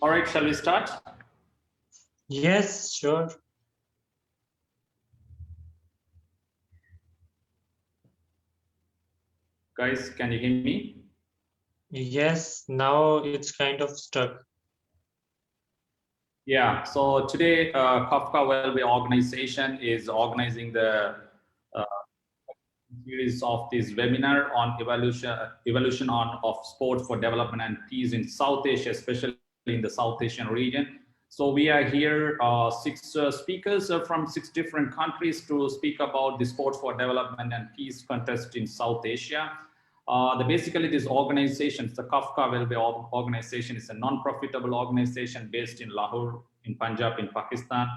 All right, shall we start? Yes, sure. Guys, can you hear me? Yes, now it's kind of stuck. Yeah, so today Kafka Welfare Organization is organizing the uh, series of this webinar on evolution of sports for development and peace in South Asia, especially in the South Asian region. So we are here, six speakers from 6 different countries to speak about the sports for development and peace contest in South Asia. Basically, these organizations, the Kafka Welfare Organization, is a non-profitable organization based in Lahore, in Punjab, in Pakistan.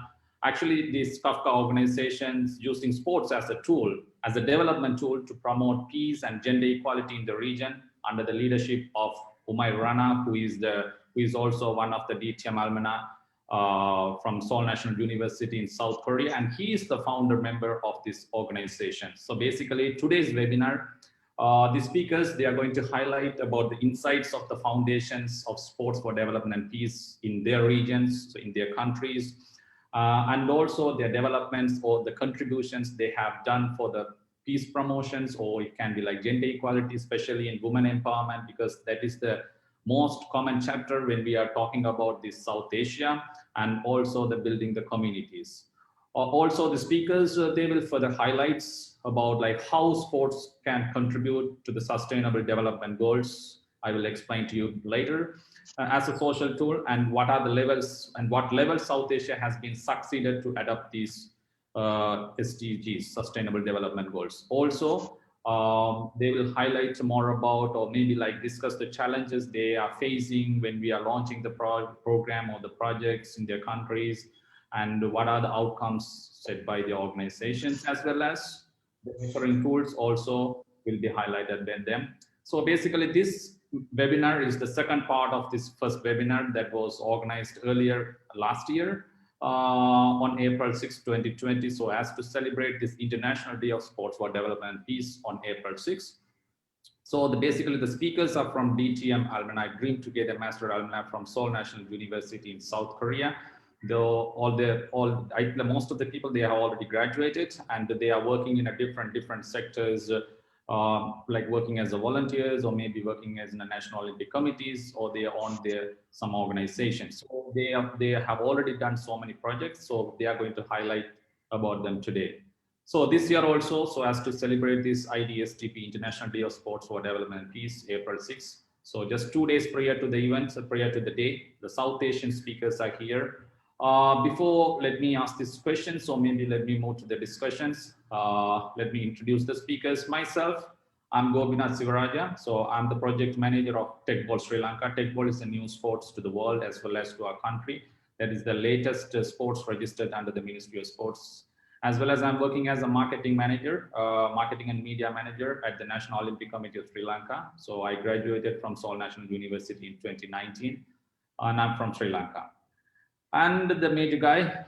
Actually, these Kafka organizations using sports as a tool, as a development tool to promote peace and gender equality in the region under the leadership of Umair Rana, who is also one of the DTM alumni from Seoul National University in South Korea, and he is the founder member of this organization. So basically, today's webinar, the speakers, they are going to highlight about the insights of the foundations of sports for development and peace in their regions, so in their countries, and also their developments or the contributions they have done for the peace promotions, or it can be like gender equality, especially in women empowerment, because that is the most common chapter when we are talking about this South Asia, and also the building the communities. Also, the speakers, they will further highlights about like how sports can contribute to the sustainable development goals. I will explain to you later as a social tool, and what are the levels and what level South Asia has been succeeded to adopt these SDGs, Sustainable Development Goals. Also, they will highlight more about, or maybe like discuss the challenges they are facing when we are launching the program or the projects in their countries, and what are the outcomes set by the organizations, as well as the referring tools also will be highlighted by them. So basically, this webinar is the second part of this first webinar that was organized earlier last year on April 6, 2020. So as to celebrate this International Day of Sports for Development and Peace on April 6. So basically the speakers are from DTM alumni, Dream Together Master alumni from Seoul National University in South Korea. Though most of the people, they have already graduated, and they are working in a different sectors, like working as a volunteers, or maybe working as in a national Olympic committees, or they are on some organizations. So they have already done so many projects. So they are going to highlight about them today. So this year also, so as to celebrate this IDSTP, International Day of Sports for Development and Peace, April 6. So just 2 days prior to the event, so prior to the day, the South Asian speakers are here. Before, let me ask this question, so maybe let me move to the discussions. Let me introduce the speakers. Myself, I'm Gobinath Sivaraja. So I'm the project manager of TechBall Sri Lanka. TechBall is a new sports to the world as well as to our country. That is the latest sports registered under the Ministry of Sports. As well as I'm working as a marketing manager, marketing and media manager at the National Olympic Committee of Sri Lanka. So I graduated from Seoul National University in 2019, and I'm from Sri Lanka. And the major guy,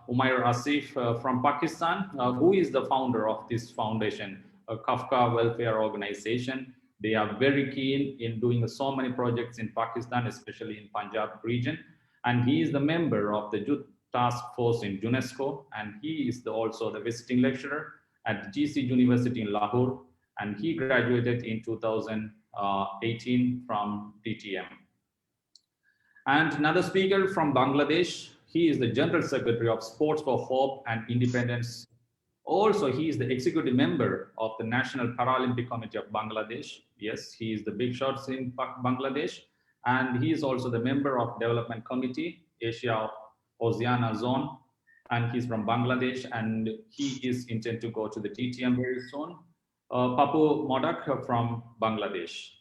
Umair from Pakistan, who is the founder of this foundation, Kafka Welfare Organization. They are very keen in doing so many projects in Pakistan, especially in Punjab region. And he is the member of the Youth Task Force in UNESCO, and he is also the visiting lecturer at GC University in Lahore, and he graduated in 2018 from DTM. And another speaker from Bangladesh, he is the General Secretary of Sports for Hope and Independence. Also, he is the executive member of the National Paralympic Committee of Bangladesh. Yes, he is the big shots in Bangladesh. And he is also the member of Development Committee, Asia Oceania Zone. And he's from Bangladesh, and he is intended to go to the DTM very soon. Pappu Mork from Bangladesh.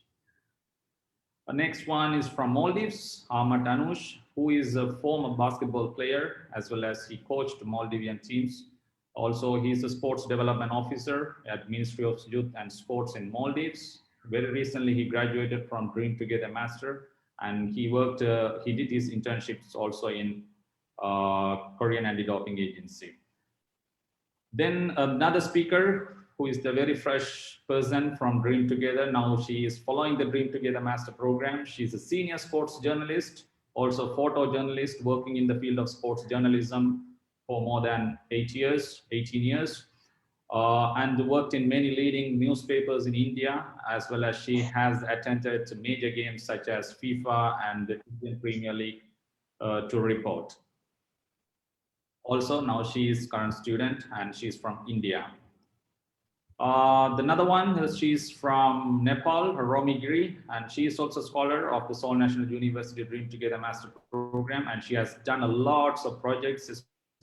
The next one is from Maldives, Anoosh, who is a former basketball player, as well as he coached Maldivian teams. Also, he's a sports development officer at Ministry of Youth and Sports in Maldives. Very recently, he graduated from Dream Together Master, and he did his internships also in Korean Anti-Doping Agency. Then another speaker, who is the very fresh person from Dream Together. Now she is following the Dream Together Master program. She's a senior sports journalist, Also photojournalist working in the field of sports journalism for more than 18 years, and worked in many leading newspapers in India, as well as she has attended major games such as FIFA and the Indian Premier League to report. Also, now she is current student and she's from India. The another one, she's from Nepal, Romee Giri, and she is also a scholar of the Seoul National University Dream Together Master Program, and she has done a lots of projects,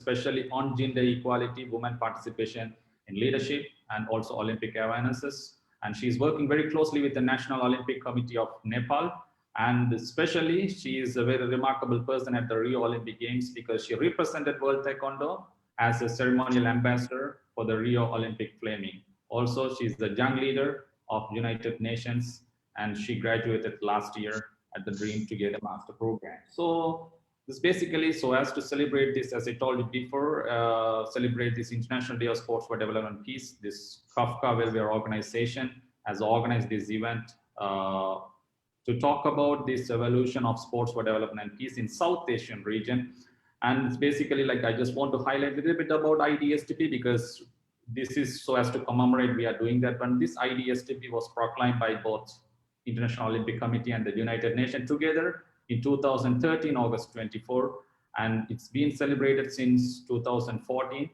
especially on gender equality, women participation in leadership, and also Olympic awarenesses. And she's working very closely with the National Olympic Committee of Nepal, and especially she is a very remarkable person at the Rio Olympic Games because she represented World Taekwondo as a ceremonial ambassador for the Rio Olympic Flaming. Also, she's the young leader of United Nations, and she graduated last year at the Dream Together Master Program. So this basically so as to celebrate this, as I told you before, celebrate this International Day of Sports for Development and Peace. This Kafka Welfare Organization has organized this event to talk about this evolution of sports for development and peace in South Asian region. And it's basically like I just want to highlight a little bit about IDSTP because this is so as to commemorate we are doing that one. This IDSTP was proclaimed by both International Olympic Committee and the United Nations together in 2013, August 24, and it's been celebrated since 2014.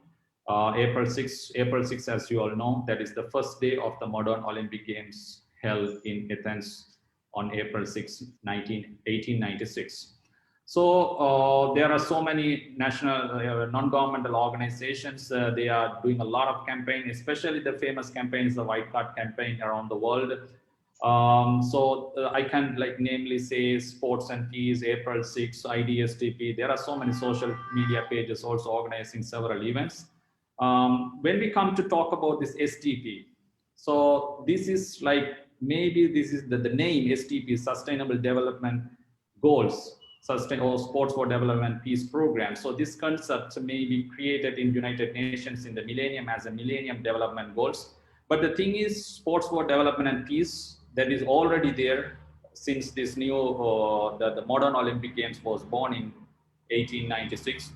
April 6, as you all know, that is the first day of the modern Olympic Games held in Athens on April 6, 1896. So there are so many national non-governmental organizations. They are doing a lot of campaign, especially the famous campaigns, the White Card campaign around the world. I can like namely say Sports and Peace, April 6, IDSTP. There are so many social media pages also organizing several events. When we come to talk about this STP, so this is like maybe this is the name STP, Sustainable Development Goals, or Sports for Development Peace Program. So this concept may be created in United Nations in the Millennium as a Millennium Development Goals. But the thing is, Sports for Development and Peace, that is already there since this new, the modern Olympic Games was born in 1896.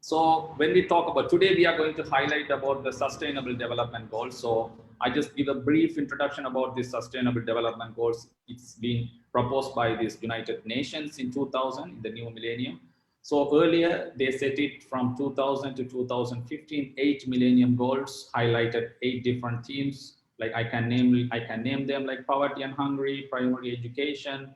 So when we talk about today, we are going to highlight about the Sustainable Development Goals. So I just give a brief introduction about the Sustainable Development Goals. It's been proposed by this United Nations in 2000 in the new millennium. So earlier they set it from 2000 to 2015, 8 millennium goals, highlighted 8 different themes. Like I can name them like poverty and hunger, primary education,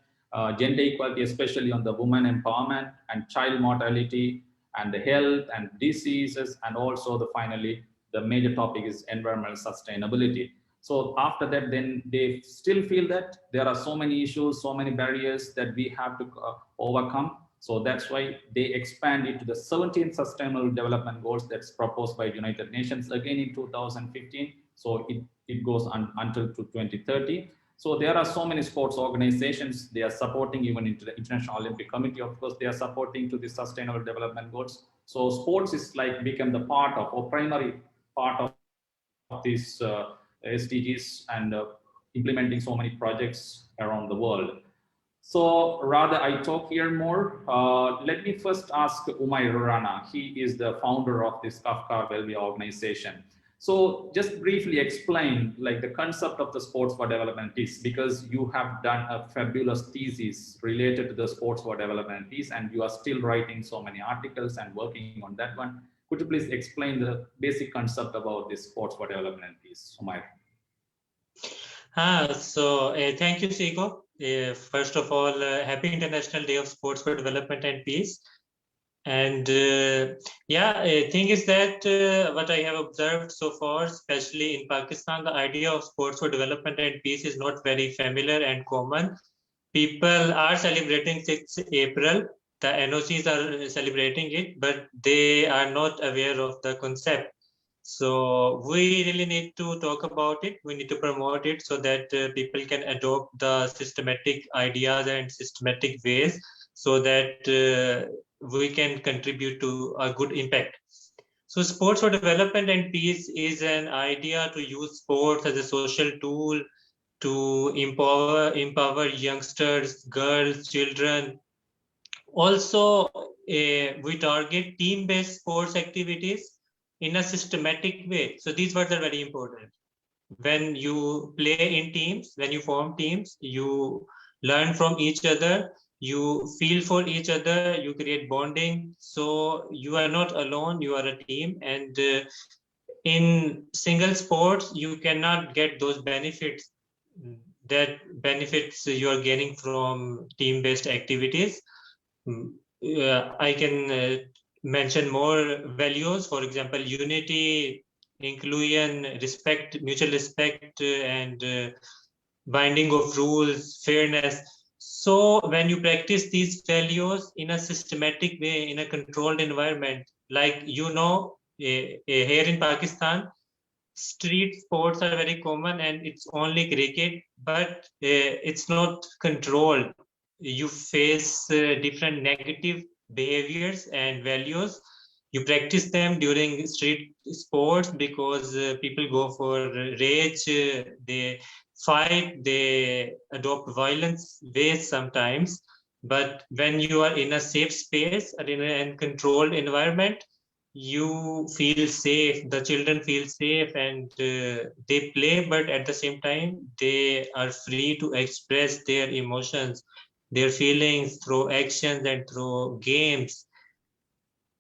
gender equality, especially on the women empowerment, and child mortality, and the health and diseases, and also finally the major topic is environmental sustainability. So after that, then they still feel that there are so many issues, so many barriers that we have to overcome. So that's why they expand it to the 17 Sustainable Development Goals that's proposed by United Nations again in 2015. So it goes until to 2030. So there are so many sports organizations, they are supporting even into the International Olympic Committee, of course, they are supporting to the Sustainable Development Goals. So sports is like become the part of or primary part of these SDGs and implementing so many projects around the world. So rather I talk here more, let me first ask Umair Rana. He is the founder of this Kafka Welfare Organization. So just briefly explain like the concept of the Sports for Development Peace, because you have done a fabulous thesis related to the Sports for Development Peace, and you are still writing so many articles and working on that one. Could you please explain the basic concept about this Sports for Development Peace, Umair? Thank you, SiGo. First of all, happy International Day of Sports for Development and Peace. And thing is that what I have observed so far, especially in Pakistan, the idea of sports for development and peace is not very familiar and common. People are celebrating 6th April. The NOCs are celebrating it, but they are not aware of the concept. So we really need to talk about it. We need to promote it so that people can adopt the systematic ideas and systematic ways so that we can contribute to a good impact. So sports for development and peace is an idea to use sports as a social tool to empower youngsters, girls, children Also, we target team-based sports activities in a systematic way. So these words are very important. When you play in teams, when you form teams, you learn from each other, you feel for each other, you create bonding. So you are not alone, you are a team. And in single sports, you cannot get those benefits, that benefits you are gaining from team-based activities. I can mention more values, for example, unity, inclusion, respect, mutual respect, and binding of rules, fairness. So when you practice these values in a systematic way, in a controlled environment, like here in Pakistan, street sports are very common and it's only cricket, but it's not controlled. You face different negative behaviors and values. You practice them during street sports because people go for rage, they fight, they adopt violence ways sometimes. But when you are in a safe space or in a controlled environment, you feel safe, the children feel safe, and they play, but at the same time they are free to express their emotions, their feelings through actions and through games.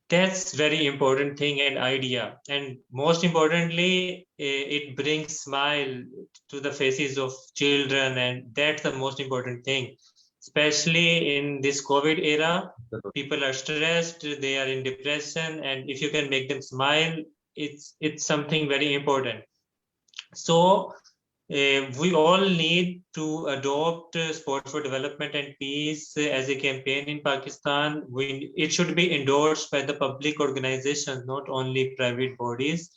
That's very important thing and idea. And most importantly, it brings smile to the faces of children, and that's the most important thing. Especially in this COVID era, people are stressed, they are in depression, and if you can make them smile, it's something very important. So we all need to adopt sport for development and peace as a campaign in Pakistan. It should be endorsed by the public organizations, not only private bodies.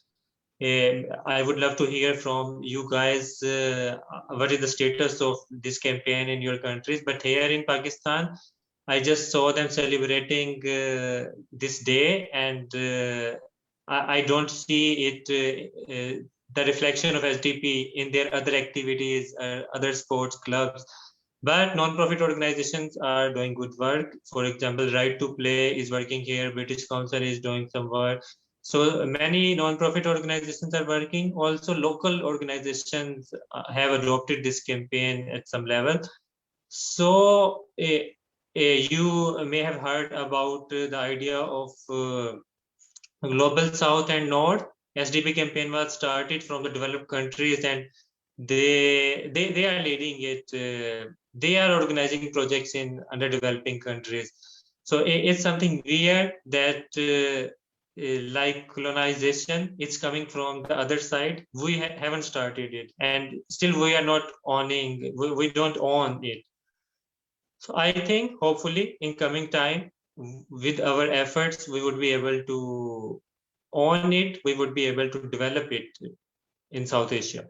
I would love to hear from you guys what is the status of this campaign in your countries. But here in Pakistan, I just saw them celebrating this day, and I don't see it the reflection of SDP in their other activities, other sports clubs. But non-profit organizations are doing good work. For example, Right to Play is working here. British Council is doing some work. So many non-profit organizations are working. Also, local organizations have adopted this campaign at some level. So you may have heard about the idea of Global South and North. SDP campaign was started from the developed countries, and they are leading it. They are organizing projects in underdeveloping countries. So it's something weird that like colonization, it's coming from the other side. We haven't started it, and still we are not owning. We don't own it. So I think hopefully in coming time, with our efforts, we would be able to own it. We would be able to develop it in South Asia.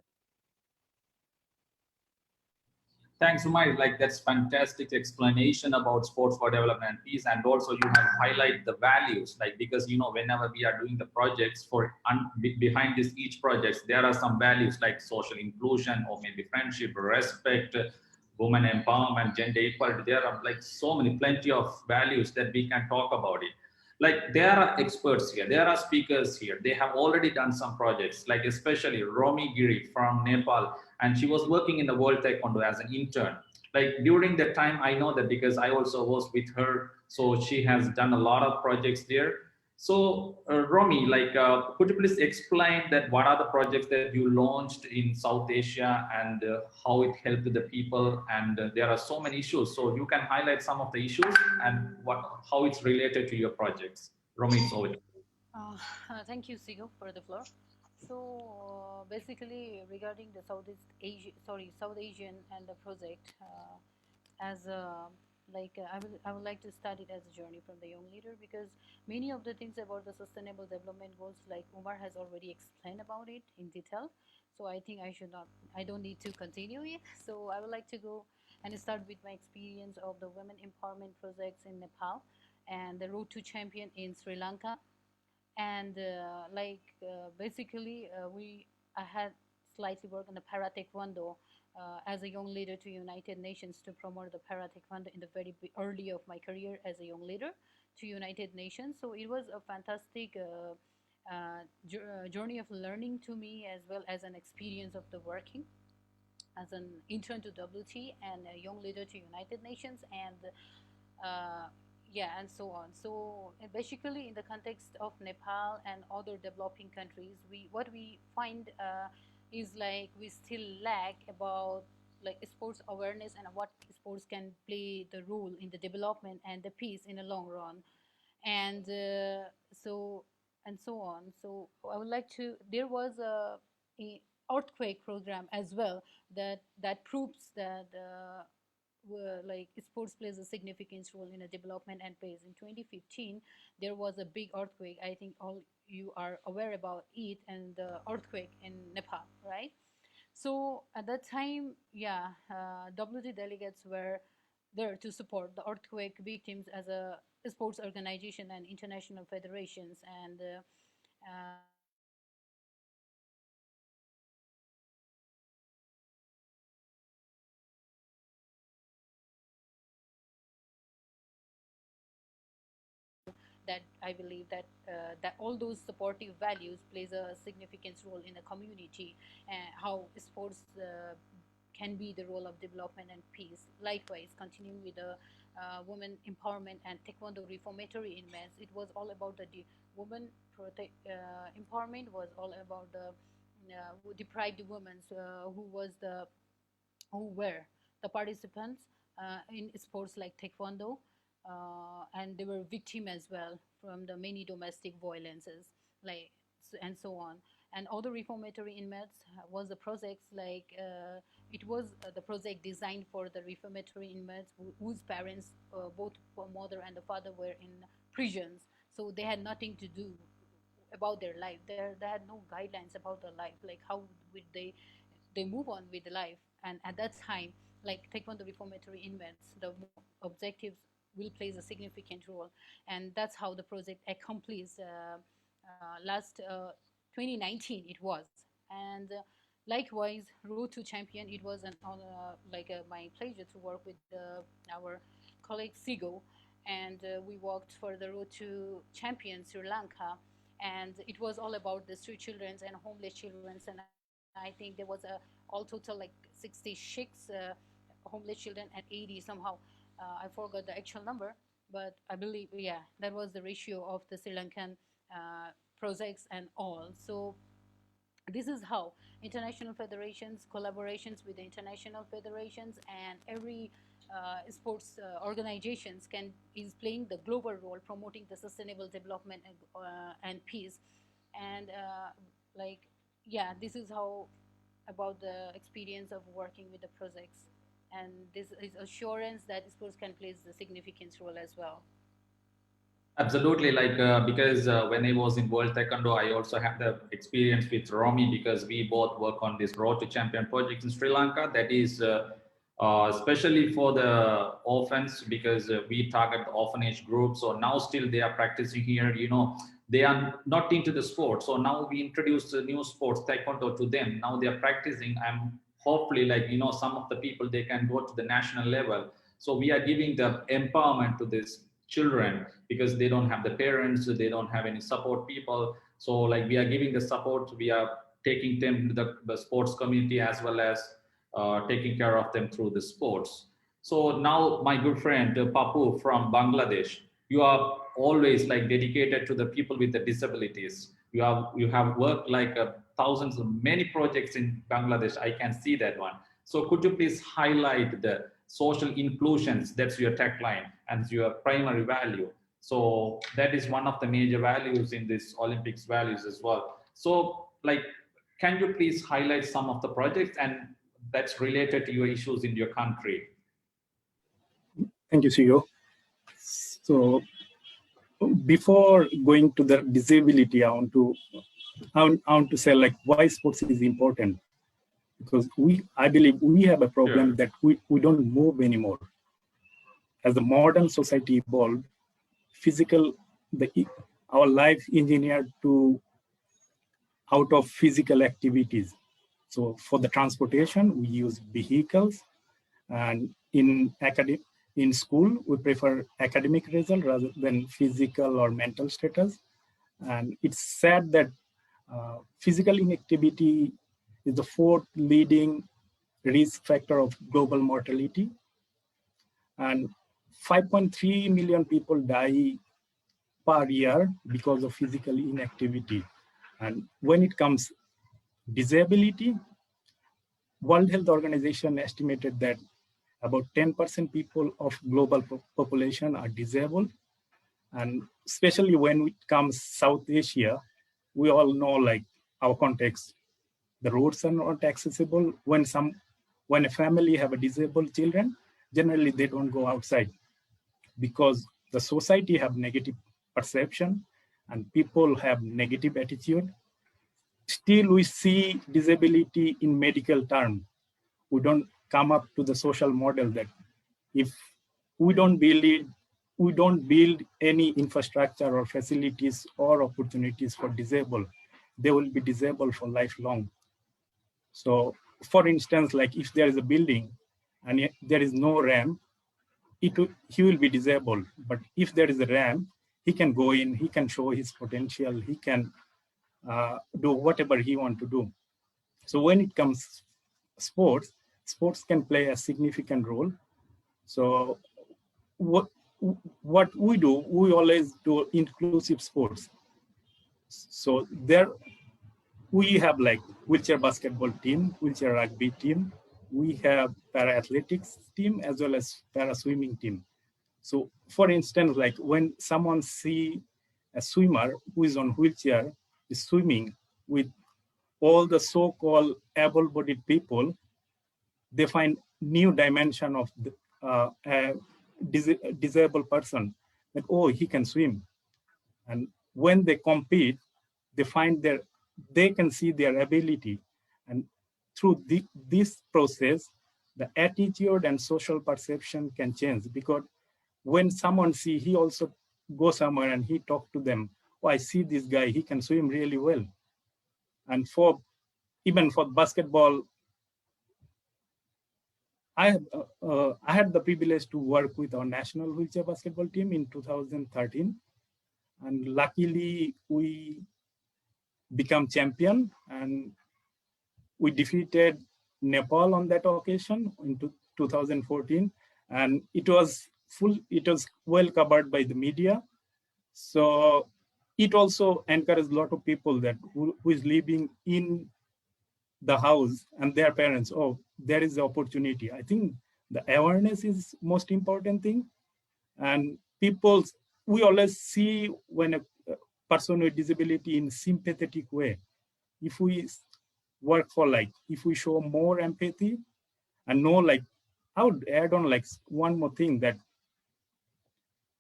Thanks, Umair. Like that's fantastic explanation about sports for development and peace, and also you have highlight the values. Like because whenever we are doing the projects for behind this each project, there are some values like social inclusion or maybe friendship, respect, women empowerment, gender equality. There are like so many, plenty of values that we can talk about it. Like there are experts here, there are speakers here. They have already done some projects, like especially Romee Giri from Nepal, and she was working in the World Taekwondo as an intern. Like during that time, I know that because I also was with her, so she has done a lot of projects there. So, Romy, like, could you please explain that what are the projects that you launched in South Asia and how it helped the people? And there are so many issues, so you can highlight some of the issues and how it's related to your projects. Romy, it's over. Thank you, SiGo, for the floor. So basically, regarding the South Asian and the project, as I would like to start it as a journey from the young leader, because many of the things about the sustainable development goals, like Umar has already explained about it in detail. So I think I don't need to continue it. So I would like to go and start with my experience of the women empowerment projects in Nepal and the Road to Champion in Sri Lanka. And basically, I had slightly worked on the para taekwondo as a young leader to United Nations to promote the para taekwondo in the very early of my career as a young leader to United Nations. So it was a fantastic journey of learning to me, as well as an experience of the working as an intern to WT and a young leader to United Nations, and yeah, and so on. So basically, in the context of Nepal and other developing countries, what we find is like we still lack about like sports awareness and what sports can play the role in the development and the peace in the long run, and so and so on. So I would like to. There was a earthquake program as well that proves that. Like sports plays a significant role in the development and peace. In 2015, there was a big earthquake. I think all you are aware about it, and the earthquake in Nepal, right? So at that time, yeah, WT delegates were there to support the earthquake victims as a sports organization and international federations, and that I believe that that all those supportive values plays a significant role in a community, and how sports can be the role of development and peace. Likewise, continuing with the women empowerment and taekwondo reformatory in men's, it was all about the women empowerment was all about the deprived women who were the participants in sports like taekwondo, and they were victim as well from the many domestic violences, like and so on. And other reformatory inmates was the projects like it was the project designed for the reformatory inmates whose parents, both the mother and the father, were in prisons, so they had nothing to do about their life. They had no guidelines about their life, like how would they move on with life. And at that time, like taekwondo reformatory inmates, the objectives will play a significant role, and that's how the project accomplished last 2019 it was. And likewise, Road to Champion, it was an my pleasure to work with our colleague SiGo, and we worked for the Road to Champion Sri Lanka, and it was all about the street children and homeless children. And I think there was a all total like 66 homeless children and 80 somehow. I forgot the actual number, but I believe, yeah, that was the ratio of the Sri Lankan projects and all. So this is how international federations, collaborations with the international federations, and every sports organizations is playing the global role, promoting the sustainable development and peace. And like, yeah, this is how about the experience of working with the projects, and this is assurance that sports can play a significant role as well. Absolutely, like because when I was in World Taekwondo, I also had the experience with Romee, because we both work on this Road to Champion project in Sri Lanka. That is especially for the orphans, because we target the orphanage group. So now still they are practicing here. You know, they are not into the sport. So now we introduced the new sports Taekwondo to them. Now they are practicing, and hopefully, like, you know, some of the people, they can go to the national level. So we are giving the empowerment to this children, because they don't have the parents, they don't have any support people. So like we are giving the support, we are taking them to the sports community, as well as taking care of them through the sports. So now my good friend Pappu from Bangladesh, you are always like dedicated to the people with the disabilities. You have worked like thousands of many projects in Bangladesh. I can see that one. So could you please highlight the social inclusions? That's your tagline and your primary value. So that is one of the major values in this Olympics values as well. So like, can you please highlight some of the projects and that's related to your issues in your country? Thank you, SiGo. So before going to the disability, I want to say like why sports is important. Because I believe we have a problem that we don't move anymore. As the modern society evolved, our life engineered to out of physical activities. So for the transportation, we use vehicles, and in school, we prefer academic result rather than physical or mental status. And it's sad that physical inactivity is the fourth leading risk factor of global mortality. And 5.3 million people die per year because of physical inactivity. And when it comes disability, World Health Organization estimated that about 10% people of global population are disabled. And especially when it comes South Asia, we all know like our context, the roads are not accessible. When a family have a disabled children, generally they don't go outside because the society have negative perception and people have negative attitude. Still, we see disability in medical terms. We don't come up to the social model that if we don't build any infrastructure or facilities or opportunities for disabled, they will be disabled for lifelong. So for instance, like if there is a building and there is no ramp, he will be disabled. But if there is a ramp, he can go in, he can show his potential, he can do whatever he wants to do. So when it comes sports can play a significant role. So what we do, we always do inclusive sports. So there we have like wheelchair basketball team, wheelchair rugby team, we have para athletics team as well as para swimming team. So for instance, like when someone see a swimmer who is on wheelchair is swimming with all the so-called able-bodied people, they find new dimension of the disabled person that, oh, he can swim. And when they compete, they find they can see their ability. And through this process, the attitude and social perception can change, because when someone he also go somewhere and he talk to them, oh, I see this guy, he can swim really well. And even for basketball, I had the privilege to work with our national wheelchair basketball team in 2013. And luckily, we become champion and we defeated Nepal on that occasion in 2014. And it was well covered by the media. So it also encouraged a lot of people that who is living in the house and their parents, oh, there is the opportunity. I think the awareness is most important thing. And we always see when a person with disability in sympathetic way. If we work for if we show more empathy and know I would add on one more thing that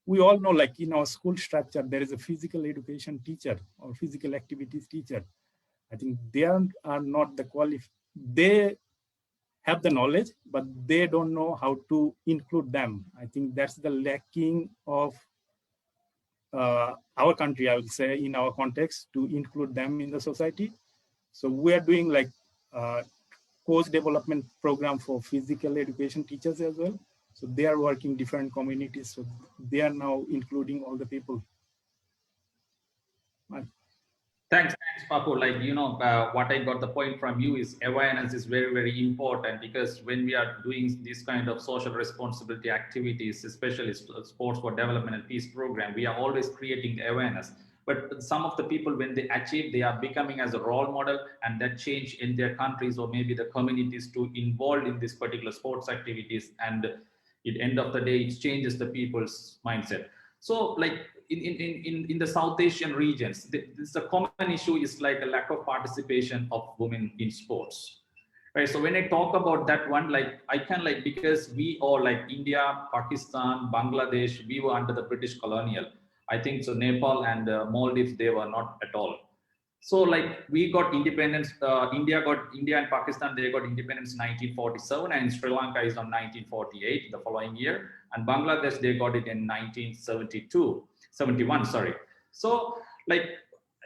we all know in our school structure, there is a physical education teacher or physical activities teacher. I think they are not the they have the knowledge, but they don't know how to include them. I think that's the lacking of our country, I would say, in our context, to include them in the society. So we are doing course development program for physical education teachers as well. So they are working different communities. So they are now including all the people. Thanks, Pappu. What I got the point from you is awareness is very, very important, because when we are doing this kind of social responsibility activities, especially sports for development and peace program, we are always creating awareness. But some of the people, when they achieve, they are becoming as a role model, and that change in their countries or maybe the communities to involved in this particular sports activities. And at the end of the day, it changes the people's mindset. So in the South Asian regions, this a common issue is a lack of participation of women in sports. Right. So when I talk about that one, I can because we all India, Pakistan, Bangladesh, we were under the British colonial. I think so. Nepal and Maldives, they were not at all. So we got independence. India and Pakistan, they got independence in 1947, and Sri Lanka is on 1948, the following year, and Bangladesh, they got it in 1971. Sorry. So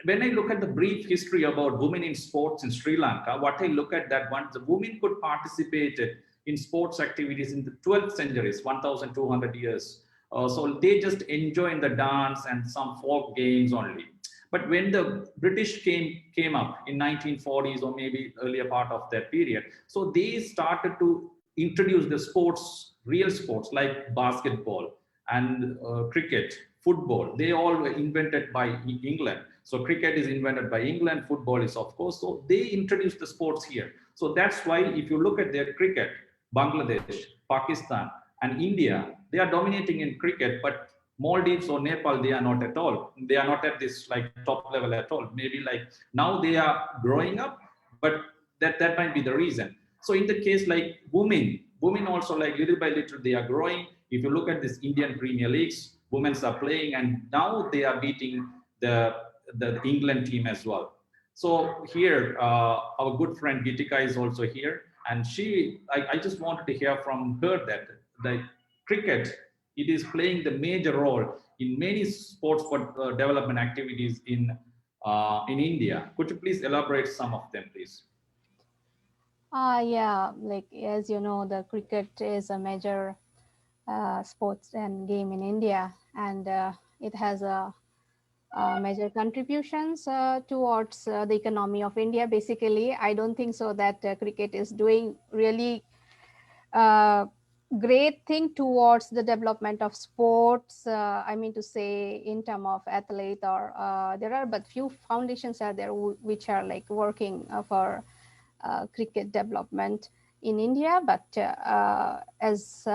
when I look at the brief history about women in sports in Sri Lanka, what I look at that one, the women could participate in sports activities in the 12th centuries, 1,200 years. So they just enjoy in the dance and some folk games only. But when the British came up in 1940s or maybe earlier part of that period, so they started to introduce the sports, real sports like basketball and cricket, football. They all were invented by England. So cricket is invented by England, football is of course. So they introduced the sports here. So that's why if you look at their cricket, Bangladesh, Pakistan, and India, they are dominating in cricket, but Maldives or Nepal, they are not at all. They are not at this like top level at all. Maybe like now they are growing up, but that might be the reason. So in the case like women also like little by little they are growing. If you look at this Indian Premier Leagues, women are playing, and now they are beating the England team as well. So here, our good friend Gitika is also here, and I just wanted to hear from her that the cricket, it is playing the major role in many sports for development activities in India. Could you please elaborate some of them, please? Yeah, like as you know, the cricket is a major sports and game in India, and it has a major contributions towards the economy of India. Basically, I don't think so that cricket is doing really great thing towards the development of sports. I mean to say, in terms of athlete, or there are but few foundations are there which are like working for cricket development in India. But as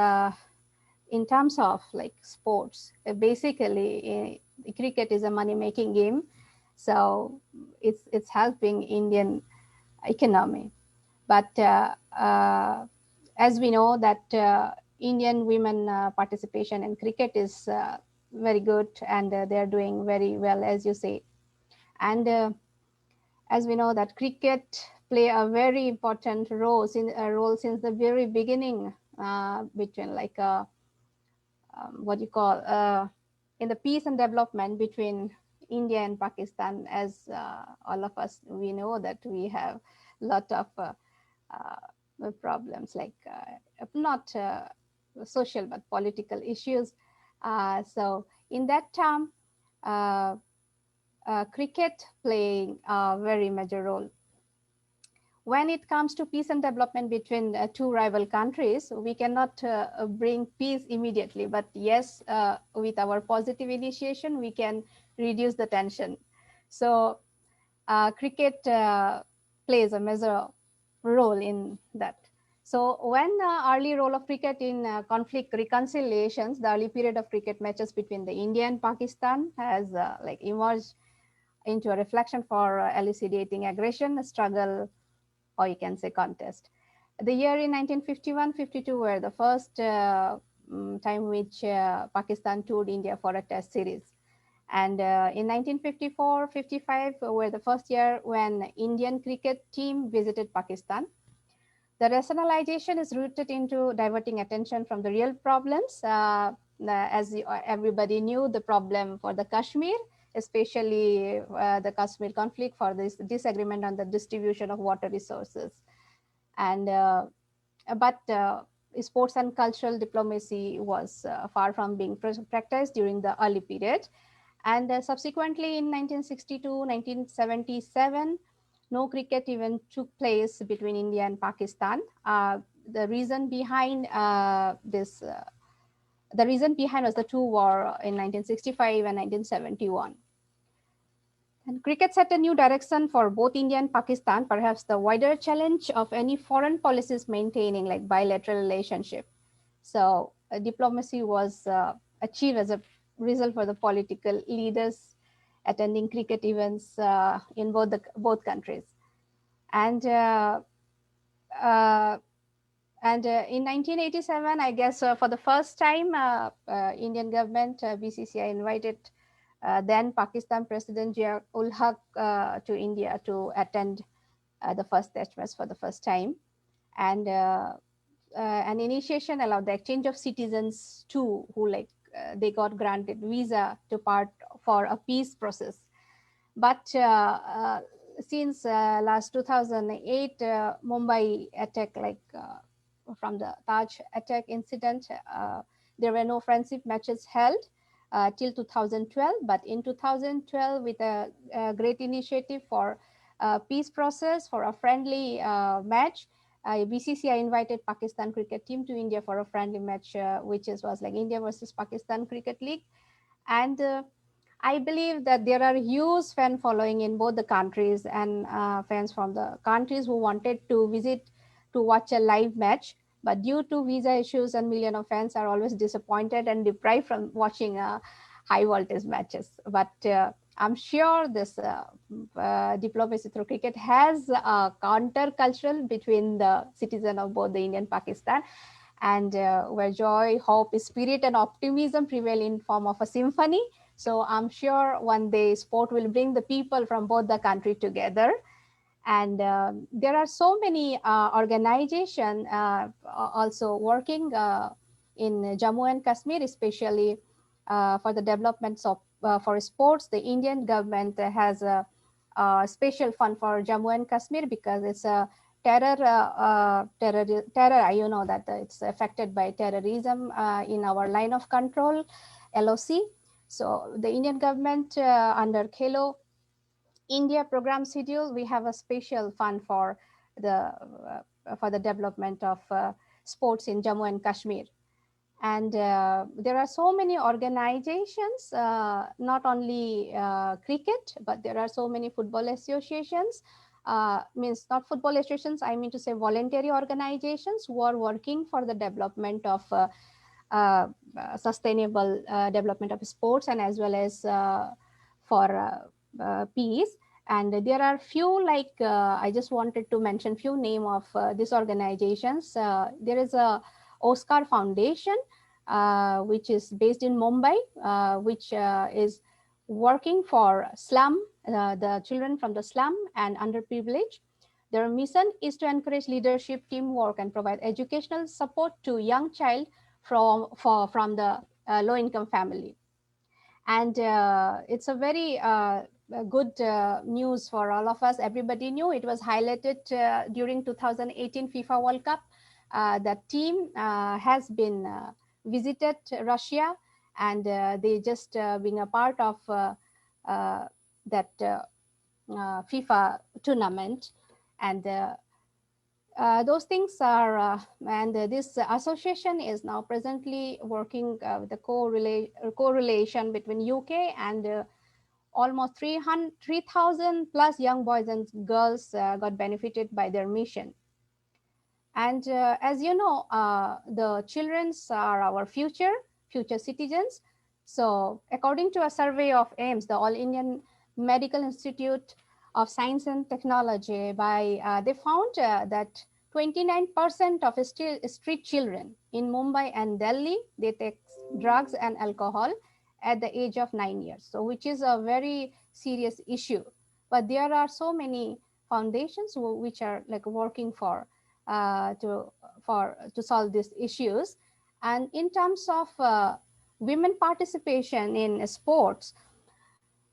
in terms of like sports, basically cricket is a money-making game, so it's helping Indian economy. But as we know that Indian women participation in cricket is very good, and they're doing very well, as you say. And as we know that cricket play a very important role since the very beginning between like what you call in the peace and development between India and Pakistan. As all of us, we know that we have a lot of problems like not social but political issues. So in that term, cricket playing a very major role. When it comes to peace and development between two rival countries, we cannot bring peace immediately. But yes, with our positive initiation, we can reduce the tension. So cricket plays a major role in that. So when early role of cricket in conflict reconciliations, the early period of cricket matches between the India and Pakistan has like emerged into a reflection for elucidating aggression, struggle, or you can say contest. The year in 1951-52 were the first time which Pakistan toured India for a test series. And in 1954-55 were the first year when Indian cricket team visited Pakistan. The rationalization is rooted into diverting attention from the real problems. As everybody knew, the problem for the Kashmir, especially the Kashmir conflict, for this disagreement on the distribution of water resources. And but sports and cultural diplomacy was far from being practiced during the early period. And subsequently in 1962-1977, no cricket event took place between India and Pakistan. The reason behind the reason behind was the two war in 1965 and 1971. And cricket set a new direction for both India and Pakistan, perhaps the wider challenge of any foreign policies maintaining like bilateral relationship. So diplomacy was achieved as a result for the political leaders attending cricket events in both countries. And in 1987, I guess for the first time, Indian government, BCCI invited then Pakistan President Zia-ul-Haq to India to attend the first test match for the first time. And an initiation allowed the exchange of citizens too, who like they got granted visa to part for a peace process. But since last 2008 Mumbai attack, from the Taj attack incident, there were no friendship matches held till 2012. But in 2012, with a great initiative for peace process, for a friendly match, BCCI invited Pakistan cricket team to India for a friendly match, which was like India versus Pakistan Cricket League. And I believe that there are huge fan following in both the countries, and fans from the countries who wanted to visit to watch a live match. But due to visa issues, and millions of fans are always disappointed and deprived from watching high voltage matches. But I'm sure this diplomacy through cricket has a counter cultural between the citizens of both the India and Pakistan, and where joy, hope, spirit, and optimism prevail in form of a symphony. So I'm sure one day sport will bring the people from both the country together. And there are so many organizations also working in Jammu and Kashmir, especially for the developments of for sports. The Indian government has a special fund for Jammu and Kashmir because it's a terror. You know that it's affected by terrorism in our line of control, LOC. So the Indian government under Khelo India program schedule, we have a special fund for the development of sports in Jammu and Kashmir. And there are so many organizations, not only cricket, but there are so many football associations. Means not football associations, I mean to say voluntary organizations who are working for the development of uh, sustainable development of sports, and as well as for peace. And there are few, I just wanted to mention few name of these organizations. There is a Oscar Foundation, which is based in Mumbai, which is working for slum, the children from the slum and underprivileged. Their mission is to encourage leadership, teamwork, and provide educational support to young child from the low-income family. And it's a very good news for all of us. Everybody knew it was highlighted during 2018 FIFA World Cup. The team has been visited Russia, and they just being a part of that FIFA tournament. And those things are, and this association is now presently working with the correlation between UK and almost 3,000 plus young boys and girls got benefited by their mission. And as you know, the children are our future citizens. So according to a survey of AIMS, the All Indian Medical Institute of Science and Technology, they found that 29% of street children in Mumbai and Delhi, they take drugs and alcohol at the age of 9 years. So which is a very serious issue. But there are so many foundations which are like working to solve these issues. And in terms of women participation in sports,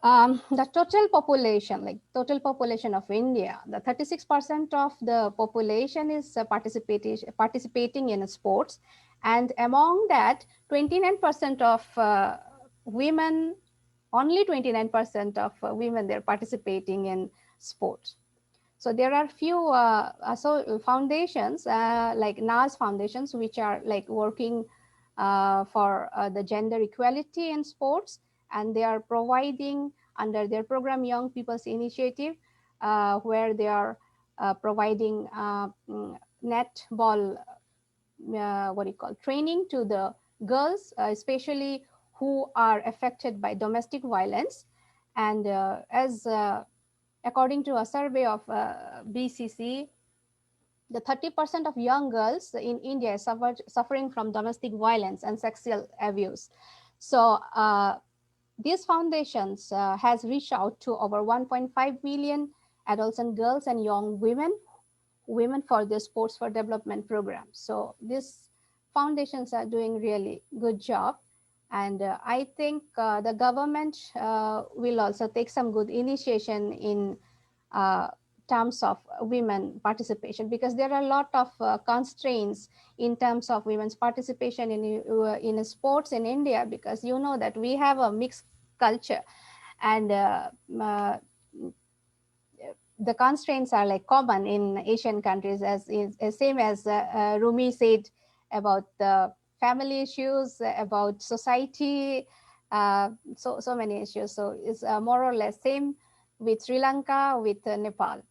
the total population of India, the 36% of the population is participating in sports, and among that 29% of women, only 29% of women, they're participating in sports. So there are few foundations like NAS foundations, which are like working for the gender equality in sports, and they are providing under their program Young People's Initiative, where they are providing netball, training to the girls, especially who are affected by domestic violence. And according to a survey of BCC, the 30% of young girls in India are suffering from domestic violence and sexual abuse. So these foundations has reached out to over 1.5 million adults and girls and young women for the Sports for Development program. So these foundations are doing really good job. And I think the government will also take some good initiation in uh, terms of women participation, because there are a lot of constraints in terms of women's participation in sports in India, because you know that we have a mixed culture, and the constraints are like common in Asian countries, as is same as Romee said about the family issues, about society, so many issues. So it's more or less same with Sri Lanka, with Nepal.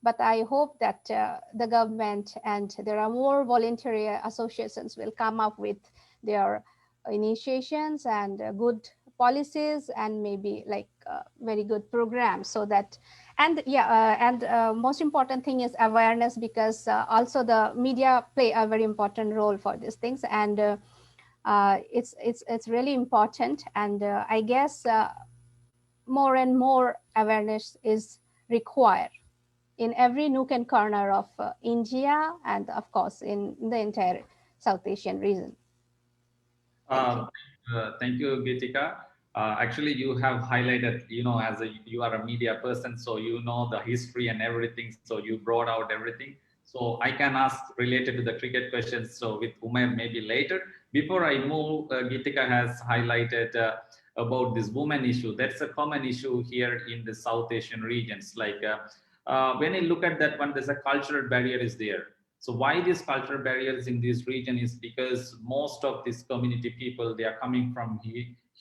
But I hope that the government and there are more voluntary associations will come up with their initiations and good policies, and maybe like very good programs, so that, and yeah, and most important thing is awareness, because also the media play a very important role for these things, and it's really important, and I guess more and more awareness is required in every nook and corner of India, and of course in the entire South Asian region. Thank you. Thank you, Gitika. Actually, you have highlighted, as you are a media person, so you know the history and everything. So you brought out everything. So I can ask related to the cricket questions. So with Umair maybe later. Before I move, Gitika has highlighted about this women issue. That's a common issue here in the South Asian regions. Like when you look at that one, there's a cultural barrier is there. So why these cultural barriers in this region is because most of this community people, they are coming from